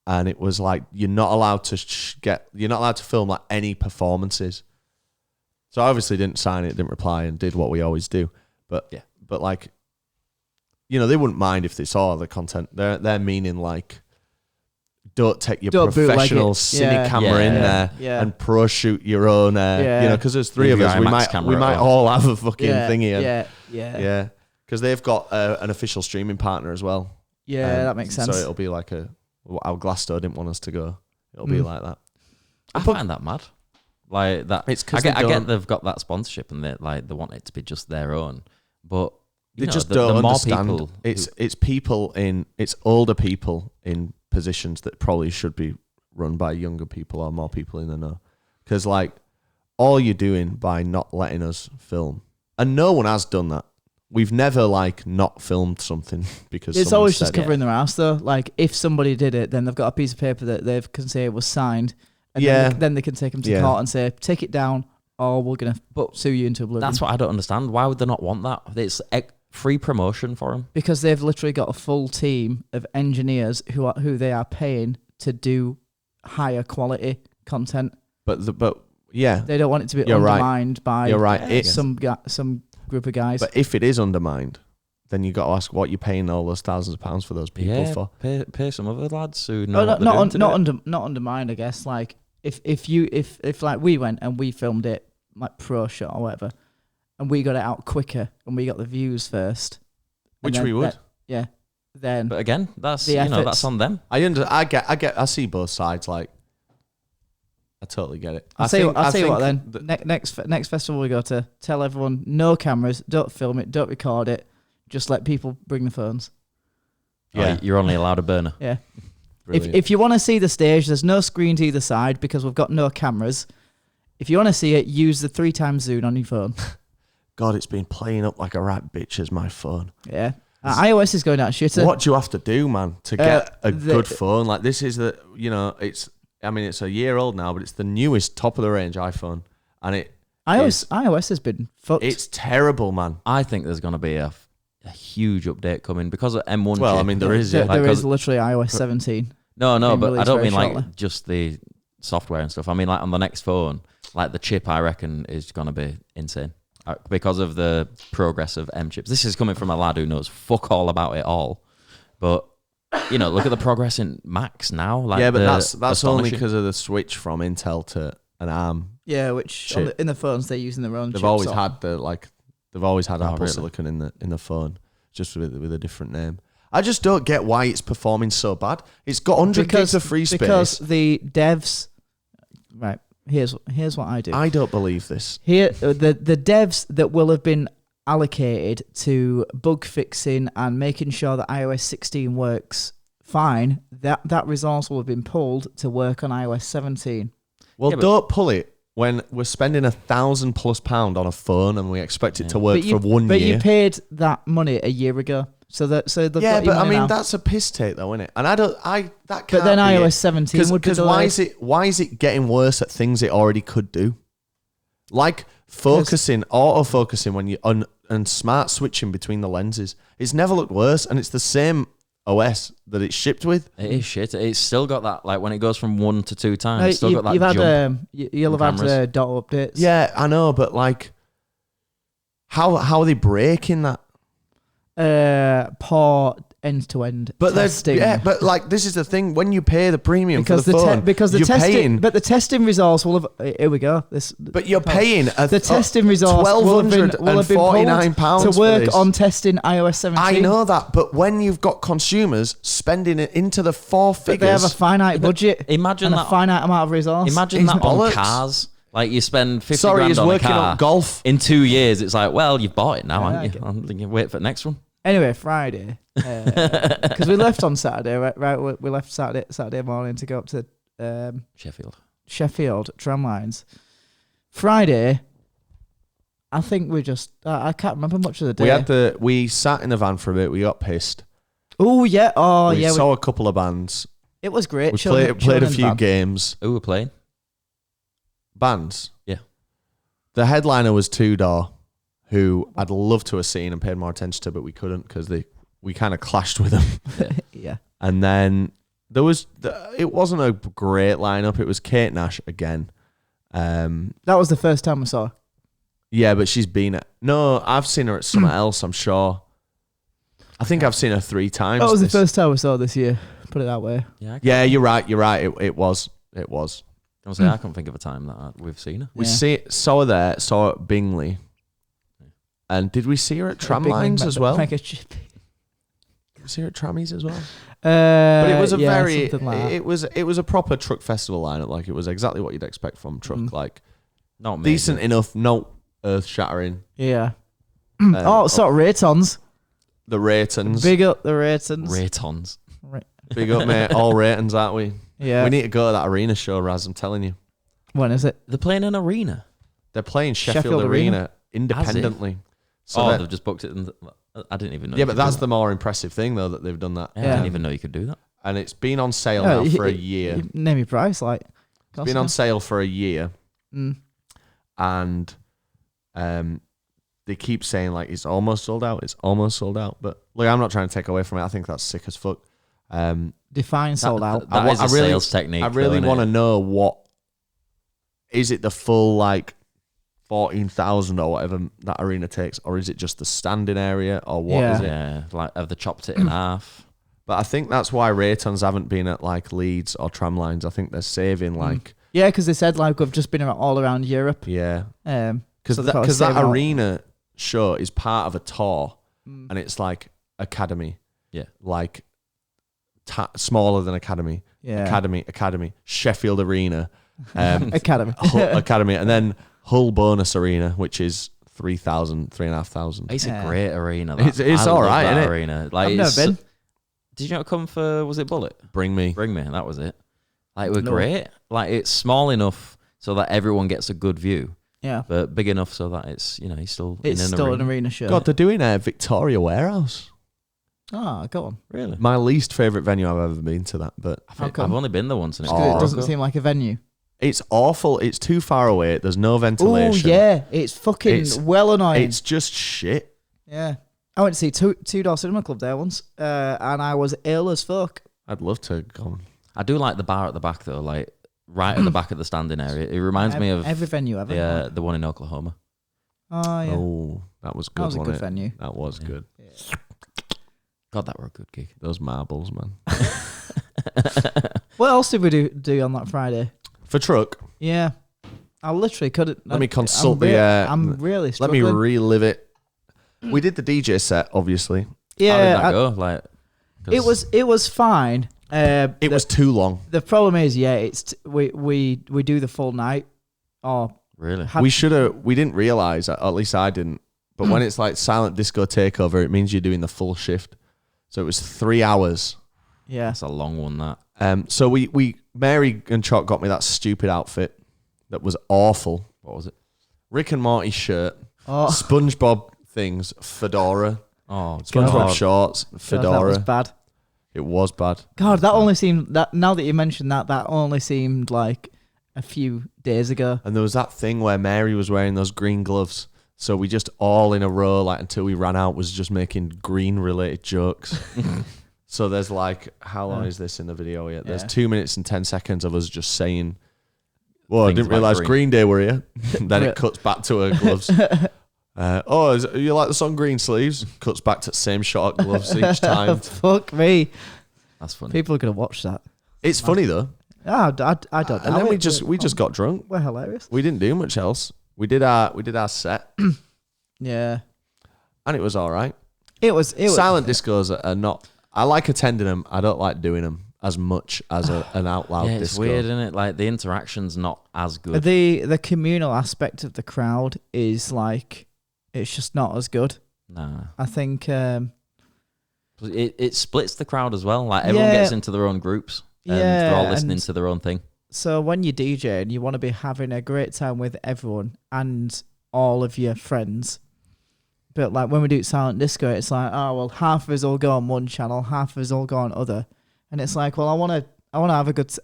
And it was like, you're not allowed to film like any performances. So I obviously didn't sign it, didn't reply, and did what we always do. But like, you know, they wouldn't mind if they saw the content. They're meaning like, don't take your professional cine camera in there and pro shoot your own. You know, because there's 3 of us, we might all have a fucking thingy. Yeah. Because they've got an official streaming partner as well. Yeah, that makes sense. So it'll be like how Glasto didn't want us to go. It'll be like that. I find that mad. Like that. It's I get they've got that sponsorship and they want it to be just their own, but they just don't understand. It's older people in positions that probably should be run by younger people or more people in the know. Because like all you're doing by not letting us film, and no one has done that. We've never like not filmed something because it's always just covering their ass though. Like if somebody did it, then they've got a piece of paper that they can say was signed, and then they can take them to court and say take it down, or we're gonna sue you into oblivion. That's what I don't understand. Why would they not want that? It's free promotion for them. Because they've literally got a full team of engineers who they are paying to do higher quality content. But they don't want it to be undermined by some group of guys. But if it is undermined, then you got to ask what you're paying all those thousands of pounds for those people for. Pay some other lads who know what they're doing. Not undermined, I guess. Like if like we went and we filmed it like pro shot or whatever, and we got it out quicker and we got the views first, which we would. Then. But again, that's that's on them. I see both sides. Like I totally get it. I'll tell you what then. Next festival we go to, tell everyone no cameras, don't film it, don't record it, just let people bring the phones. Yeah, you're only allowed a burner. Yeah. If you want to see the stage, there's no screens either side because we've got no cameras. If you want to see it, use the 3x zoom on your phone. God, it's been playing up like a right bitch as my phone. Yeah. iOS is going out shitter. What do you have to do, man, to get a good phone? Like this is it's a year old now, but it's the newest top of the range iPhone, and iOS has been fucked. It's terrible, man. I think there's going to be a huge update coming because of M1. Well, chip. I mean, there is. Yeah. There is literally iOS 17. No, but I don't mean shortly. like just the software and stuff. I mean like on the next phone, like the chip, I reckon is going to be insane because of the progress of M chips. This is coming from a lad who knows fuck all about it all, but look at the progress in Macs now. Like yeah, but that's only because of the switch from Intel to an ARM. Yeah, which in the phones they're using their own. They've always had Apple really? Silicon in the phone, just with a different name. I just don't get why it's performing so bad. It's got 100 gigs of free space. Because the devs, right? Here's what I do. I don't believe this. Here, the devs that will have been allocated to bug fixing and making sure that iOS 16 works fine, that resource will have been pulled to work on iOS 17. Well, don't pull it when we're spending £1,000+ on a phone and we expect it to work for 1 year. But you paid that money a year ago. So they've got your money now. That's a piss take though, isn't it? And that can't. But then iOS 17 would be delayed. Because why is it getting worse at things it already could do? Like auto-focusing when you and smart switching between the lenses. It's never looked worse, and it's the same OS that it's shipped with. It is shit. It's still got that, like when it goes from 1 to 2 times, it's still got that jump. You'll have had dot updates. Yeah, I know, but like, how are they breaking that? Poor end-to-end testing. But like this is the thing: when you pay the premium because for the phone, the testing results will have. Here we go. But you're paying the testing results will have been pulled to work on testing iOS 17. I know that, but when you've got consumers spending it into the four figures, they have a finite budget. Imagine a finite amount of resource. Imagine that on cars. Like you spend 50 grand on a car. On golf. In 2 years, it's like, well, you've bought it now, haven't you? I'm thinking, wait for the next one. Anyway, Friday, because we left on Saturday, right? We left Saturday morning to go up to Sheffield tram lines. Friday, I think I can't remember much of the day. We sat in the van for a bit. We got pissed. Oh yeah, we saw a couple of bands. It was great. We played a few games. Who were playing? Bands. Yeah. The headliner was Two Door, who I'd love to have seen and paid more attention to, but we couldn't because we kind of clashed with them. Yeah. And then there was it wasn't a great lineup. It was Kate Nash again. That was the first time I saw her. Yeah, but she's been at... No, I've seen her at somewhere else, I'm sure. I think I've seen her 3 times. That was the first time I saw her this year. Put it that way. Yeah, you're right. It was. I can't think of a time that we've seen her. We saw her there, saw her at Bingley. And did we see her at Tramlines as well? Did we see her at Trammies as well? But it was it was a proper truck festival lineup. Like it was exactly what you'd expect from truck. Like not decent enough, no earth shattering. Yeah. Sort of Raytons. The Raytons. Big up the Raytons. Raytons. Big up, mate. All Raytons, aren't we? Yeah. We need to go to that arena show, Raz, I'm telling you. When is it? They're playing an arena. They're playing Sheffield Arena independently. So they've just booked it. I didn't even know. Yeah, but that's the more impressive thing, though, that they've done that. Yeah, I didn't even know you could do that. And it's been on sale now for a year. Name your price, like. It's been on sale for a year. And they keep saying, like, it's almost sold out. But, look, I'm not trying to take away from it. I think that's sick as fuck. Define sold out. That is a sales technique. I really want to know what... Is it the full, like, 14,000 or whatever that arena takes, or is it just the standing area, or what is it? Yeah, like have they chopped it in half? But I think that's why Raytons haven't been at like Leeds or Tramlines. I think they're saving like because they said like we've just been all around Europe. Yeah, because that arena show is part of a tour, and it's like Academy. Yeah, like smaller than Academy. Yeah, Academy. Sheffield Arena. Academy. Academy, and then Hull Bonus Arena, which is 3,000, 3,500. It's a great arena. It's all right, isn't it? Arena. Like, I've never been. Did you not come for? Was it Bullet? Bring me. That was it. Like, we're great. Like, it's small enough so that everyone gets a good view. Yeah, but big enough so that it's he's still it's in an still arena. an arena show. God, they're doing a Victoria Warehouse. Oh, go on. Really? My least favourite venue I've ever been to that, but I've only been there once, and it doesn't seem like a venue. It's awful. It's too far away. There's no ventilation. Oh yeah, it's fucking well annoying. It's just shit. Yeah, I went to see Two Door Cinema Club there once, and I was ill as fuck. I'd love to go. I do like the bar at the back though, like right at the back of the standing area. It reminds me of every venue ever. The one in Oklahoma. Oh yeah. Oh, that was good. That was a good venue. That was good. Yeah. God, that were a good gig. Those marbles, man. What else did we do on that Friday? For truck. Yeah, I literally couldn't. Let me consult I'm really Let struggling. me relive it. We did the DJ set, obviously. How did that Yeah, go? Like, it was fine. It was too long. The problem is, we do the full night. Or really? We didn't realise, at least I didn't. But when it's like silent disco takeover, it means you're doing the full shift. So it was 3 hours. yeah. That's a long one. That. So we Mary and Choc got me that stupid outfit that was awful. What was it? Rick and Morty shirt, Oh, SpongeBob things, fedora, Oh, SpongeBob God. shorts, God, that fedora. was bad. It was bad. God, that only seemed that. Now that you mentioned that, that only seemed like a few days ago. And there was that thing where Mary was wearing those green gloves. So we just all in a row, like until we ran out, was just making green related jokes. So there's like, how long is this in the video yet? There's 2 minutes and 10 seconds of us just saying, "Well, I Things didn't about realise green. Green Day were here." Then it cuts back to her gloves. You like the song Green Sleeves? Cuts back to the same shot gloves each time. Fuck me. That's funny. People are gonna watch that. It's funny though. I don't know. And then we just got drunk. We're hilarious. We didn't do much else. We did our set, Yeah. and it was all right. It was Silent discos are not. I like attending them. I don't like doing them as much as an out loud Yeah, it's disco. weird, isn't it? Like, the interaction's not as good. the communal aspect of the crowd is like, it's just not as good. Nah. I think It splits the crowd as well. Like, everyone gets into their own groups. And they're all listening to their own thing. so when you DJ and you want to be having a great time with everyone and all of your friends, but like when we do silent disco, it's like, oh well, half of us all go on one channel, half of us all go on other, and it's like, well, I want to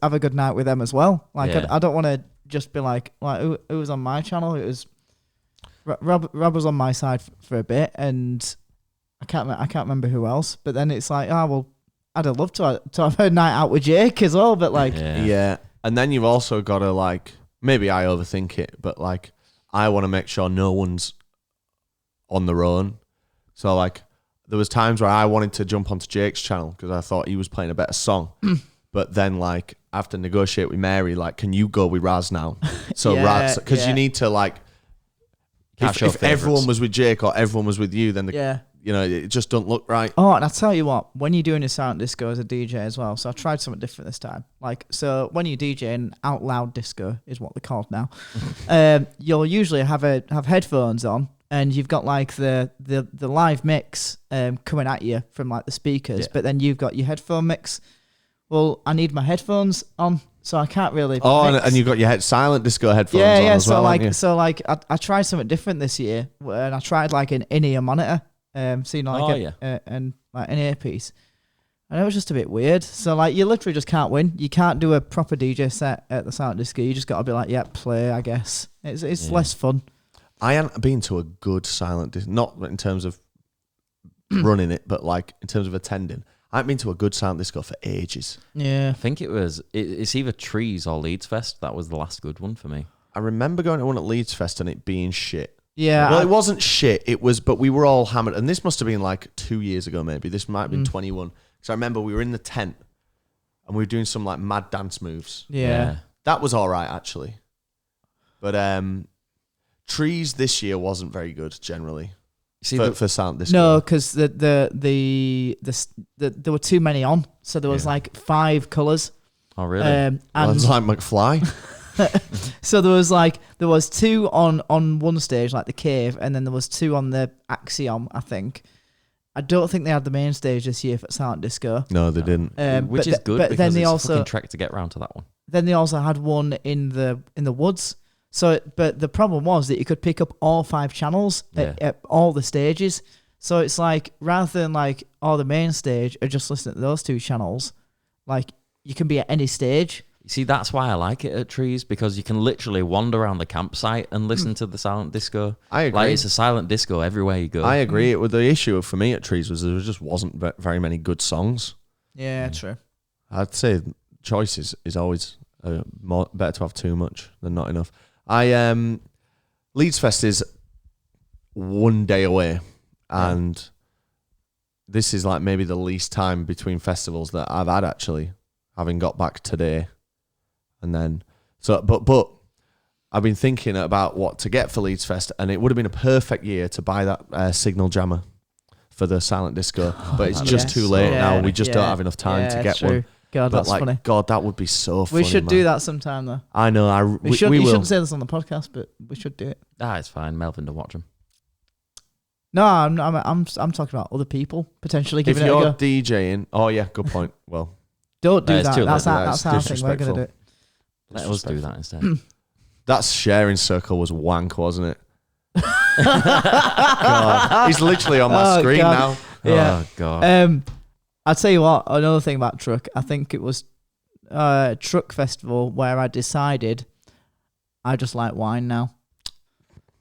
have a good night with them as well. Like I don't want to just be like who was on my channel? It was Rob was on my side for a bit, and I can't remember who else. But then it's like, oh well, I'd have loved to have a night out with Jake as well. But like, yeah. And then you've also got to like, maybe I overthink it, but like, I want to make sure no one's on their own. So like, there was times where I wanted to jump onto Jake's channel because I thought he was playing a better song. But then like, I have to negotiate with Mary, like, can you go with Raz now? So Raz, because you need to like, if everyone was with Jake or everyone was with you, then it just don't look right. Oh, and I tell you what, when you're doing a silent disco as a DJ as well, so I tried something different this time. Like, so when you're DJing, out loud disco is what they're called now. You'll usually have headphones on, and you've got like the live mix coming at you from like the speakers, but then you've got your headphone mix. Well, I need my headphones on, so I can't really. Oh, mix. and you've got your silent disco headphones on as so well. like I tried something different this year, and I tried like an in-ear monitor. And like an earpiece, and it was just a bit weird. So like, you literally just can't win. You can't do a proper DJ set at the silent disco. You just got to be like, play. I guess it's less fun. I haven't been to a good silent disco, not in terms of running it, but like in terms of attending. I haven't been to a good silent disco for ages. Yeah, I think it's either Trees or Leeds Fest. That was the last good one for me. I remember going to one at Leeds Fest and it being shit. yeah. Well, it wasn't shit. It was, but we were all hammered. And this must have been like 2 years ago, maybe. This might have been 21. Because I remember we were in the tent and we were doing some like mad dance moves. Yeah. That was all right, actually. But Trees this year wasn't very good, generally. See, for silent disco. No, because there were too many on, so there was like 5 colours. oh really? And Well, it's like McFly. So there was two on one stage, like the cave, and then there was two on the Axiom, I think. I don't think they had the main stage this year for Silent Disco. No, they didn't. Which is good, because then they it's a fucking trek to get round to that one. Then they also had one in the woods. So, but the problem was that you could pick up all 5 channels at all the stages. So it's like, rather than like the main stage or just listening to those 2 channels, like you can be at any stage. You see, that's why I like it at Trees, because you can literally wander around the campsite and listen to the silent disco. I agree. Like, it's a silent disco everywhere you go. I agree. The issue for me at Trees was there just wasn't very many good songs. Yeah, true. I'd say choice is always better to have too much than not enough. Leeds Fest is one day away, and this is like maybe the least time between festivals that I've had, actually, having got back today. And then, but I've been thinking about what to get for Leeds Fest, and it would have been a perfect year to buy that Signal Jammer for the silent disco, but it's just too late now. We just don't have enough time to get one. God, that's funny. God, that would be so funny. We should do that sometime, though. I know. We will. shouldn't say this on the podcast, but we should do it. It's fine. Melvin to watch them. No, I'm talking about other people potentially giving it a go. If you're DJing, oh yeah, good point. Well, don't do that. That's our thing. We're gonna do it. Let us do that instead. That sharing circle was wank, wasn't it? God. He's literally on my screen now. Yeah. Oh God. I'll tell you what. Another thing about Truck. I think it was Truck Festival where I decided I just like wine now.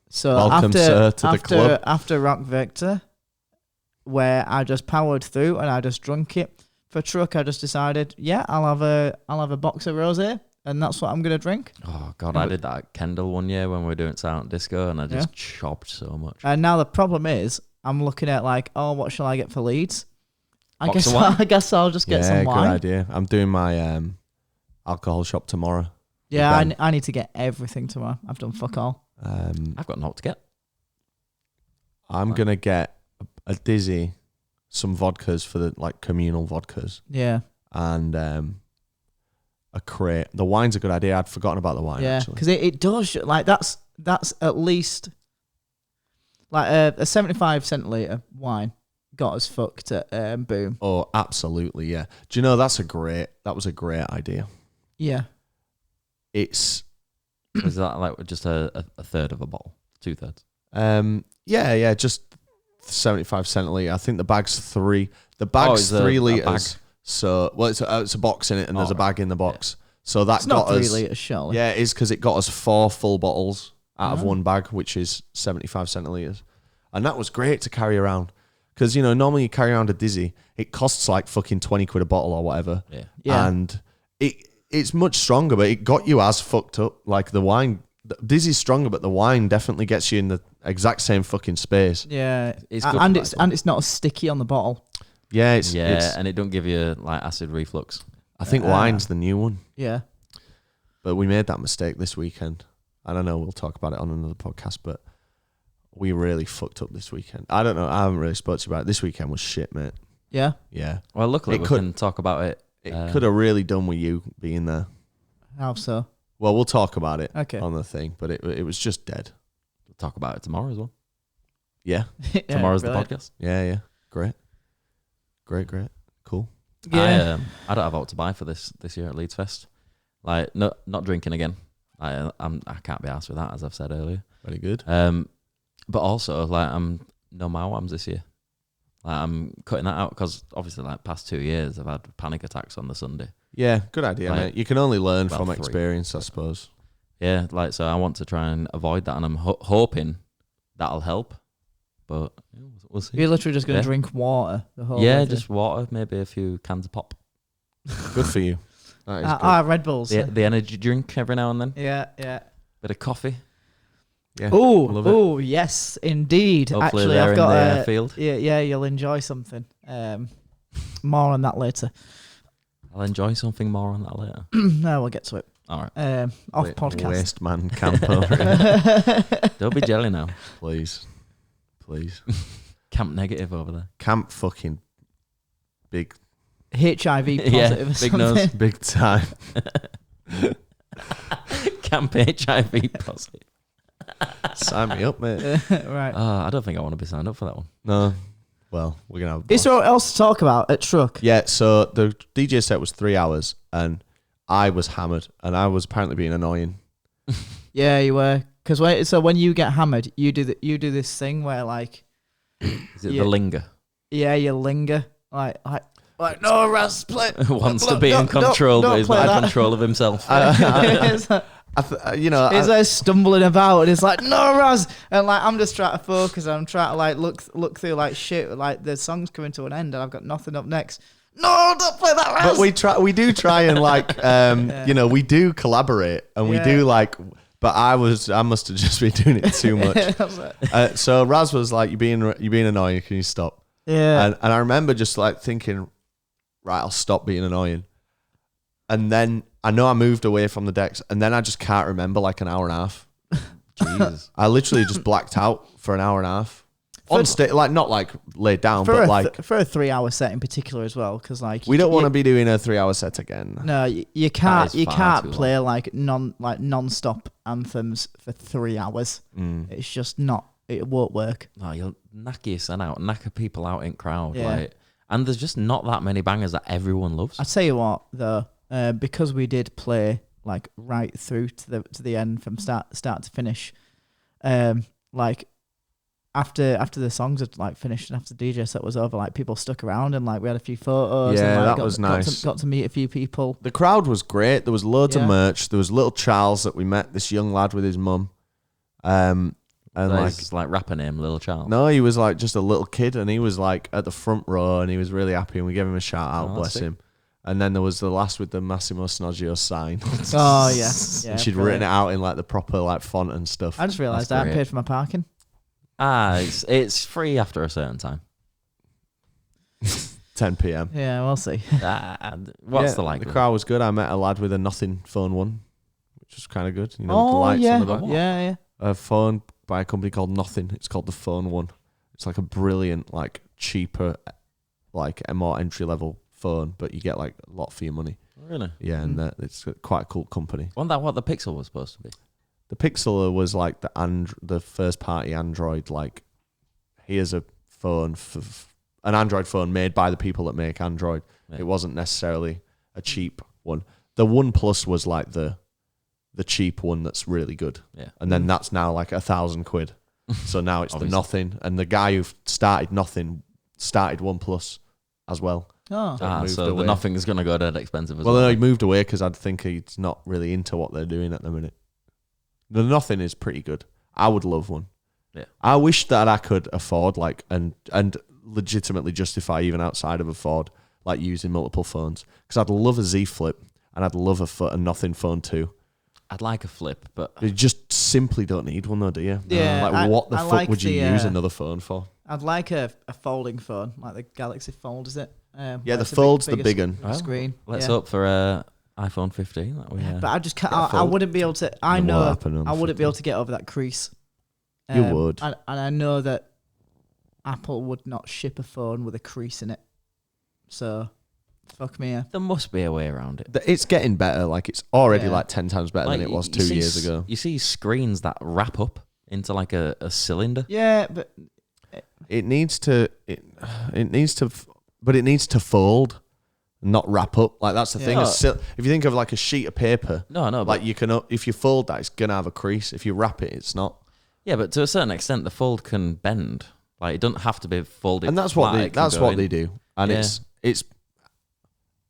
So welcome, sir, to the club. After Rock Victor, where I just powered through and I just drunk it. For Truck, I just decided, I'll have a box of rosé, and that's what I'm gonna drink. Oh God, I did that at Kendall one year when we were doing silent disco, and I just chopped so much. And now the problem is, I'm looking at like, what shall I get for Leeds? I guess I'll just get some wine. Good idea. I'm doing my alcohol shop tomorrow. Yeah, I need to get everything tomorrow. I've done fuck all. I've got naught to get. I'm gonna get a Dizzy, some vodkas for the like communal vodkas. Yeah. And a crate. The wine's a good idea. I'd forgotten about the wine. Yeah, because it does like that's at least like a 75 centilitre wine got us fucked at Boom. Oh, absolutely, yeah. Do you know that was a great idea. Yeah. Was that like just a third of a bottle? 2/3? Yeah, just 75 centilitre. I think the bag's 3. The bag's 3 litres. So, well, it's a box in it, and there's a bag in the box. Yeah. So that it's got not 3 us, litres, surely. Yeah, it is, because it got us 4 full bottles out of one bag, which is 75 centilitres. And that was great to carry around. Because, normally you carry around a Dizzy, it costs like fucking 20 quid a bottle or whatever. Yeah. And it's much stronger, but it got you as fucked up. Like the wine, Dizzy's stronger, but the wine definitely gets you in the exact same fucking space. Yeah. It's not as sticky on the bottle. Yeah, and it don't give you like acid reflux. I think wine's the new one. Yeah. But we made that mistake this weekend. I don't know, we'll talk about it on another podcast, but we really fucked up this weekend. I don't know, I haven't really spoken to you about it. This weekend was shit, mate. Yeah? Yeah. Well, luckily we can talk about it. It could have really done with you being there. How so? Well, we'll talk about it on the thing, but it was just dead. We'll talk about it tomorrow as well. Yeah. Tomorrow's the podcast. Yeah. Great. Cool. Yeah. I don't have out to buy for this year at Leeds Fest. Like, not drinking again. I can't be arsed with that, as I've said earlier. Very good. But also, like, I'm no Mawams this year. Like, I'm cutting that out because obviously, like, past 2 years, I've had panic attacks on the Sunday. Yeah, good idea, mate. You can only learn from experience, I suppose. Yeah, like, so I want to try and avoid that, and I'm hoping that'll help. But we'll see. You're literally just going to drink water the whole way. Yeah, just water, maybe a few cans of pop. Good for you. That is Red Bulls. The energy drink every now and then. Yeah. Bit of coffee. Yeah. Oh, yes, indeed. Hopefully actually, I've got a field. Yeah, you'll enjoy something. More on that later. I'll enjoy something more on that later. No, we'll get to it. All right. Off podcast. Waste man camp over. Don't be jelly now, please. Camp negative over there. Camp fucking big. HIV positive. Big nose, big time. Camp HIV positive. Sign me up, mate. Right. I don't think I want to be signed up for that one. No. Well, we're going to have a Is there what else to talk about at Truck? Yeah, so the DJ set was 3 hours, and I was hammered, and I was apparently being annoying. Yeah, you were. Because when you get hammered, you do this thing where like, Is it the linger? Yeah, you linger like no, Raz play. Wants to be in control, but he's not in control of himself. It's like stumbling about, and it's like no, Raz, and like I'm just trying to focus. I'm trying to like look through like shit. Like the song's coming to an end, and I've got nothing up next. No, don't play that, Raz. But we do try and like we do collaborate, and we do like. But I must have just been doing it too much. So Raz was like, "You're being annoying. Can you stop?" Yeah. And I remember just like thinking, right, I'll stop being annoying. And then I know I moved away from the decks, and then I just can't remember like an hour and a half. Jesus. I literally just blacked out for an hour and a half. On stage, like not like laid down, but like for a 3 hour set in particular as well, because like we don't want to be doing a 3 hour set again. No, you can't play like non-stop anthems for 3 hours. It's just not. It won't work. No, you'll knack yourself out, knacker people out in crowd. Yeah. Like, and there's just not that many bangers that everyone loves. I tell you what, though, because we did play like right through to the end from start to finish, like. After the songs had like finished and after the DJ set was over, like people stuck around and like we had a few photos. Yeah, and, like, that was nice. Got to meet a few people. The crowd was great. There was loads of merch. There was little Charles that we met, this young lad with his mum. And like rapper name, Little Charles. No, he was like just a little kid, and he was like at the front row, and he was really happy, and we gave him a shout out, bless him. And then there was the last with the Massimo Snoggio sign. Oh yeah, and she'd written it out in like the proper like font and stuff. I just realised I paid for my parking. It's free after a certain time. 10 p.m. Yeah, we'll see. What's the like? The crowd was good. I met a lad with a nothing phone one, which was kind of good. You know, with the lights on the back. Yeah. A phone by a company called Nothing. It's called the Phone One. It's like a brilliant, like cheaper, like a more entry level phone, but you get like a lot for your money. Really? Yeah, and it's quite a cool company. Wasn't that what the Pixel was supposed to be? The Pixel was like the first party Android. Like, here's a phone an Android phone made by the people that make Android. Yeah. It wasn't necessarily a cheap one. The OnePlus was like the cheap one that's really good. Yeah. And then that's now like £1,000. So now it's the Nothing. And the guy who started Nothing started OnePlus as well. Oh. So the Nothing is going to go dead expensive as well. No, he moved away because I'd think he's not really into what they're doing at the minute. The Nothing is pretty good. I would love one. Yeah. I wish that I could afford like and legitimately justify even outside of afford like using multiple phones, because I'd love a Z Flip and I'd love a Nothing phone too. I'd like a Flip, but you just simply don't need one though, do you? Yeah. Like what the fuck would you use another phone for? I'd like a folding phone, like the Galaxy Fold, is it? Yeah, the Fold's the big one. Screen. Let's hope for iPhone 15. But I just can't. I wouldn't be able to. I know I wouldn't be able to get over that crease. You would, and I know that Apple would not ship a phone with a crease in it. So, fuck me. There must be a way around it. It's getting better. Like it's already like 10 times better than it was 2 years ago. You see screens that wrap up into like a cylinder. Yeah, but it needs to fold. Not wrap up. Like that's the thing. If you think of like a sheet of paper, like you can, if you fold that, it's gonna have a crease. If you wrap it, it's not. Yeah, but to a certain extent, the fold can bend. Like it doesn't have to be folded. And that's what they do. And it's.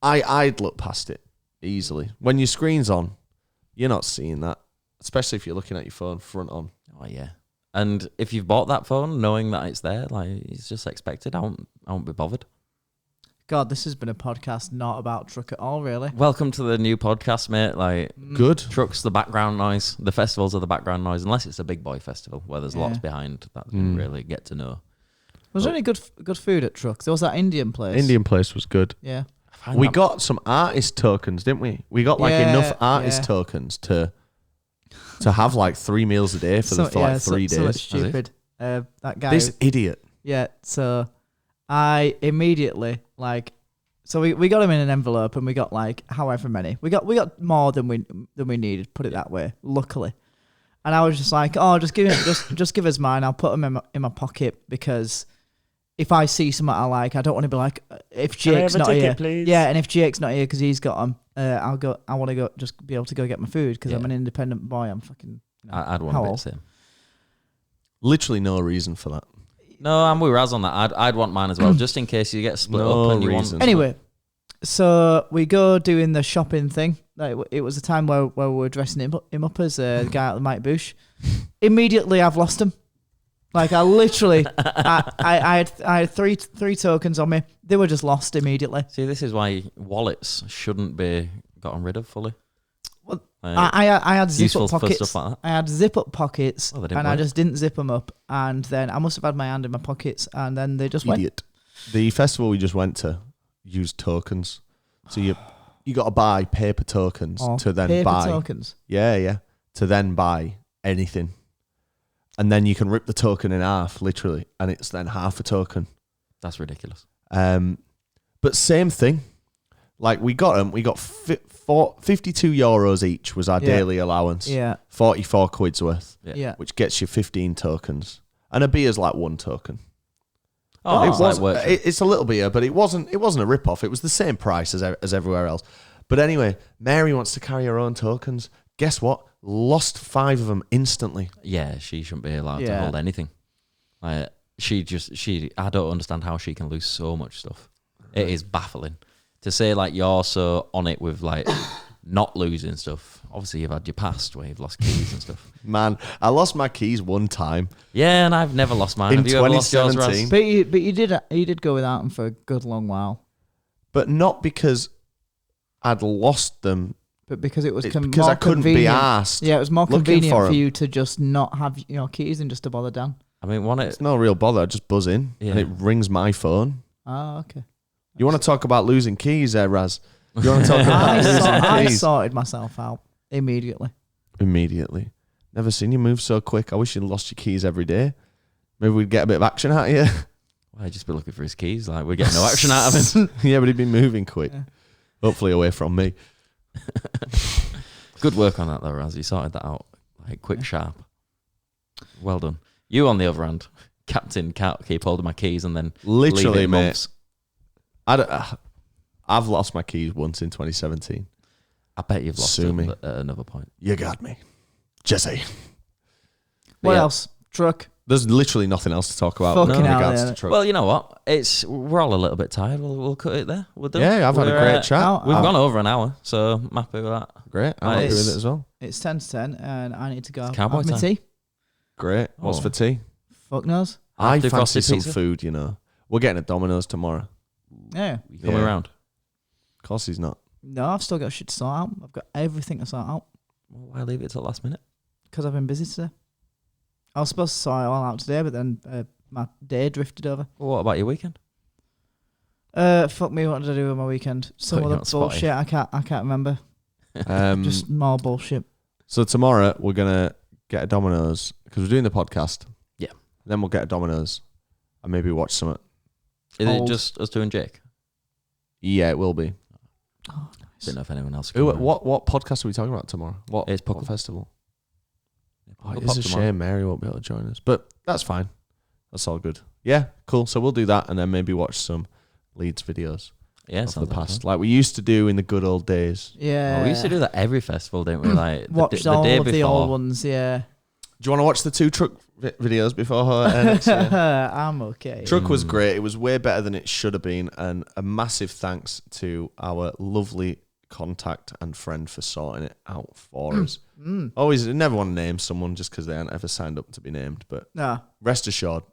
I'd look past it easily. When your screen's on, you're not seeing that, especially if you're looking at your phone front on. Oh yeah. And if you've bought that phone knowing that it's there, like it's just expected, I won't be bothered. God, this has been a podcast not about truck at all, really. Welcome to the new podcast, mate. Like, good. Truck's the background noise. The festivals are the background noise, unless it's a big boy festival where there's lots behind that you really get to know. Was there any good food at Truck? There was that Indian place. Indian place was good. Yeah. We got some artist tokens, didn't we? We got like enough artist tokens to have like 3 meals a day for 3 days. So that's stupid. That guy. This idiot. Yeah. So I immediately So we got them in an envelope, and we got like however many. We got more than we needed. Put it that way. Luckily, and I was just like, oh, just give us mine. I'll put them in my pocket because if I see something I like, I don't want to be like, if Jake's not here, please? Yeah, and if Jake's not here because he's got them, I'll go. I want to go just be able to go get my food because I'm an independent boy. I'm fucking. I'd want a bit the same. Literally no reason for that. No, I'm with Raz on that. I'd want mine as well, just in case you get split up and you want. Anyway, so we go doing the shopping thing. Like, it was a time where we were dressing him up as the guy at the Mike Bush. Immediately, I've lost him. Like I literally, I had three tokens on me. They were just lost immediately. See, this is why wallets shouldn't be gotten rid of fully. Well, I had zip up pockets. Stuff like that. I had zip up pockets, and work. I just didn't zip them up. And then I must have had my hand in my pockets, and then they just went. The festival we just went to used tokens, so you got to buy paper tokens to then buy tokens. Yeah, to then buy anything, and then you can rip the token in half, literally, and it's then half a token. That's ridiculous. But same thing. Like we got them. We got 52 euros each was our daily allowance. Yeah. 44 quid's worth. Yeah. Which gets you 15 tokens. And a beer's like 1 token. Oh, it's a little beer, but it wasn't a rip-off. It was the same price as everywhere else. But anyway, Mary wants to carry her own tokens. Guess what? Lost 5 of them instantly. Yeah, she shouldn't be allowed to hold anything. I don't understand how she can lose so much stuff. It is baffling. To say like you're so on it with like not losing stuff. Obviously you've had your past where you've lost keys and stuff. Man, I lost my keys one time. Yeah, and I've never lost mine. In Have you ever lost yours, Raz? But you did go without them for a good long while. But not because I'd lost them. But because it was because more I couldn't convenient. be asked. Yeah, it was more convenient for you to just not have your keys and just to bother Dan. I mean, it's no real bother. I just buzz in and it rings my phone. Oh, okay. You want to talk about losing keys there, Raz? You want to talk about losing keys? I sorted myself out immediately. Never seen you move so quick. I wish you'd lost your keys every day. Maybe we'd get a bit of action out of you. Well, I'd just be looking for his keys. Like, we're getting no action out of him. Yeah, but he'd been moving quick. Yeah. Hopefully away from me. Good work on that, though, Raz. You sorted that out. Like, quick, sharp. Well done. You, on the other hand, Captain, can't keep hold of my keys and then literally, leave it mate. months. I've lost my keys once in 2017. I bet you've lost them at another point. You got me. Jesse. What else? Truck. There's literally nothing else to talk about in regards to truck. Well, you know what? We're all a little bit tired. We'll cut it there. We'll do. Yeah, I've had a great chat. We've gone over an hour, so I'm happy with that. Great. I'm happy with it as well. It's 10 to 10, and I need to go have cowboy my tea. Great. What's for tea? Fuck knows. I fancy some food, you know. We're getting a Domino's tomorrow. Yeah. You coming around? Of course he's not. No, I've still got shit to sort out. I've got everything to sort out. Well, why leave it till last minute? Because I've been busy today. I was supposed to sort it all out today, but then my day drifted over. Well, what about your weekend? Fuck me, what did I do with my weekend? Some other bullshit. I can't remember. Just more bullshit. So tomorrow we're gonna get a Domino's because we're doing the podcast. Yeah. Then we'll get a Domino's and maybe watch something. Is it just us two and Jake? Yeah, it will be. Oh, nice. Didn't know if anyone else. What podcast are we talking about tomorrow? What festival? It's a shame Mary won't be able to join us, but that's fine. That's all good. Yeah, cool. So we'll do that and then maybe watch some Leeds videos. Yeah, of the past, like we used to do in the good old days. Yeah, we used to do that every festival, didn't we? Like watched all of the old ones. Yeah. Do you want to watch the 2 truck videos before I'm okay. Truck was great. It was way better than it should have been, and a massive thanks to our lovely contact and friend for sorting it out for us. Always never want to name someone just because they aren't ever signed up to be named, but rest assured,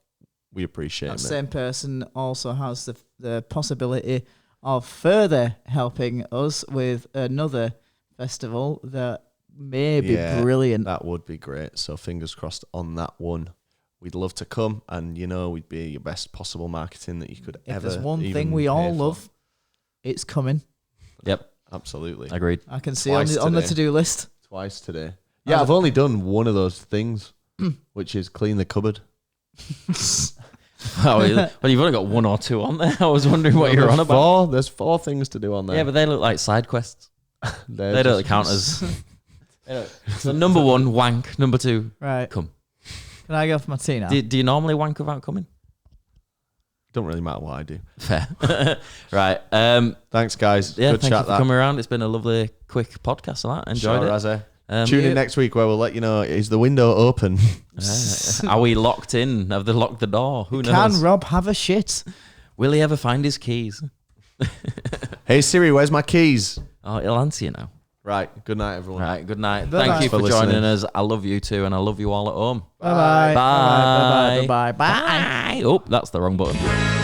we appreciate it. That same person also has the possibility of further helping us with another festival that may be brilliant. That would be great. So fingers crossed on that one. We'd love to come, and we'd be your best possible marketing that you could ever. If there's one thing we all love, it's coming. Yep, absolutely. Agreed. I can see on the to-do list. Twice today. Yeah, I've only done one of those things, which is clean the cupboard. Well, you've only got 1 or 2 on there. I was wondering what you're on about. There's 4 things to do on there. Yeah, but they look like side quests. They don't count as. So number 1, wank. Number 2, right. come. Can I go for my tea now? Do you normally wank without coming? Don't really matter what I do. Fair. Right. Thanks, guys. Yeah, Good thank chat. you for coming around. It's been a lovely, quick podcast. And that enjoyed it. Tune in next week where we'll let you know, is the window open? Are we locked in? Have they locked the door? Who knows? Can Rob have a shit? Will he ever find his keys? Hey Siri, where's my keys? Oh, he'll answer you now. Right. Good night, everyone. Right. Good night. Bye-bye. Thank you for listening. joining us. I love you too, and I love you all at home. Bye-bye. Bye. Bye-bye. Bye-bye. Bye. Oh, that's the wrong button.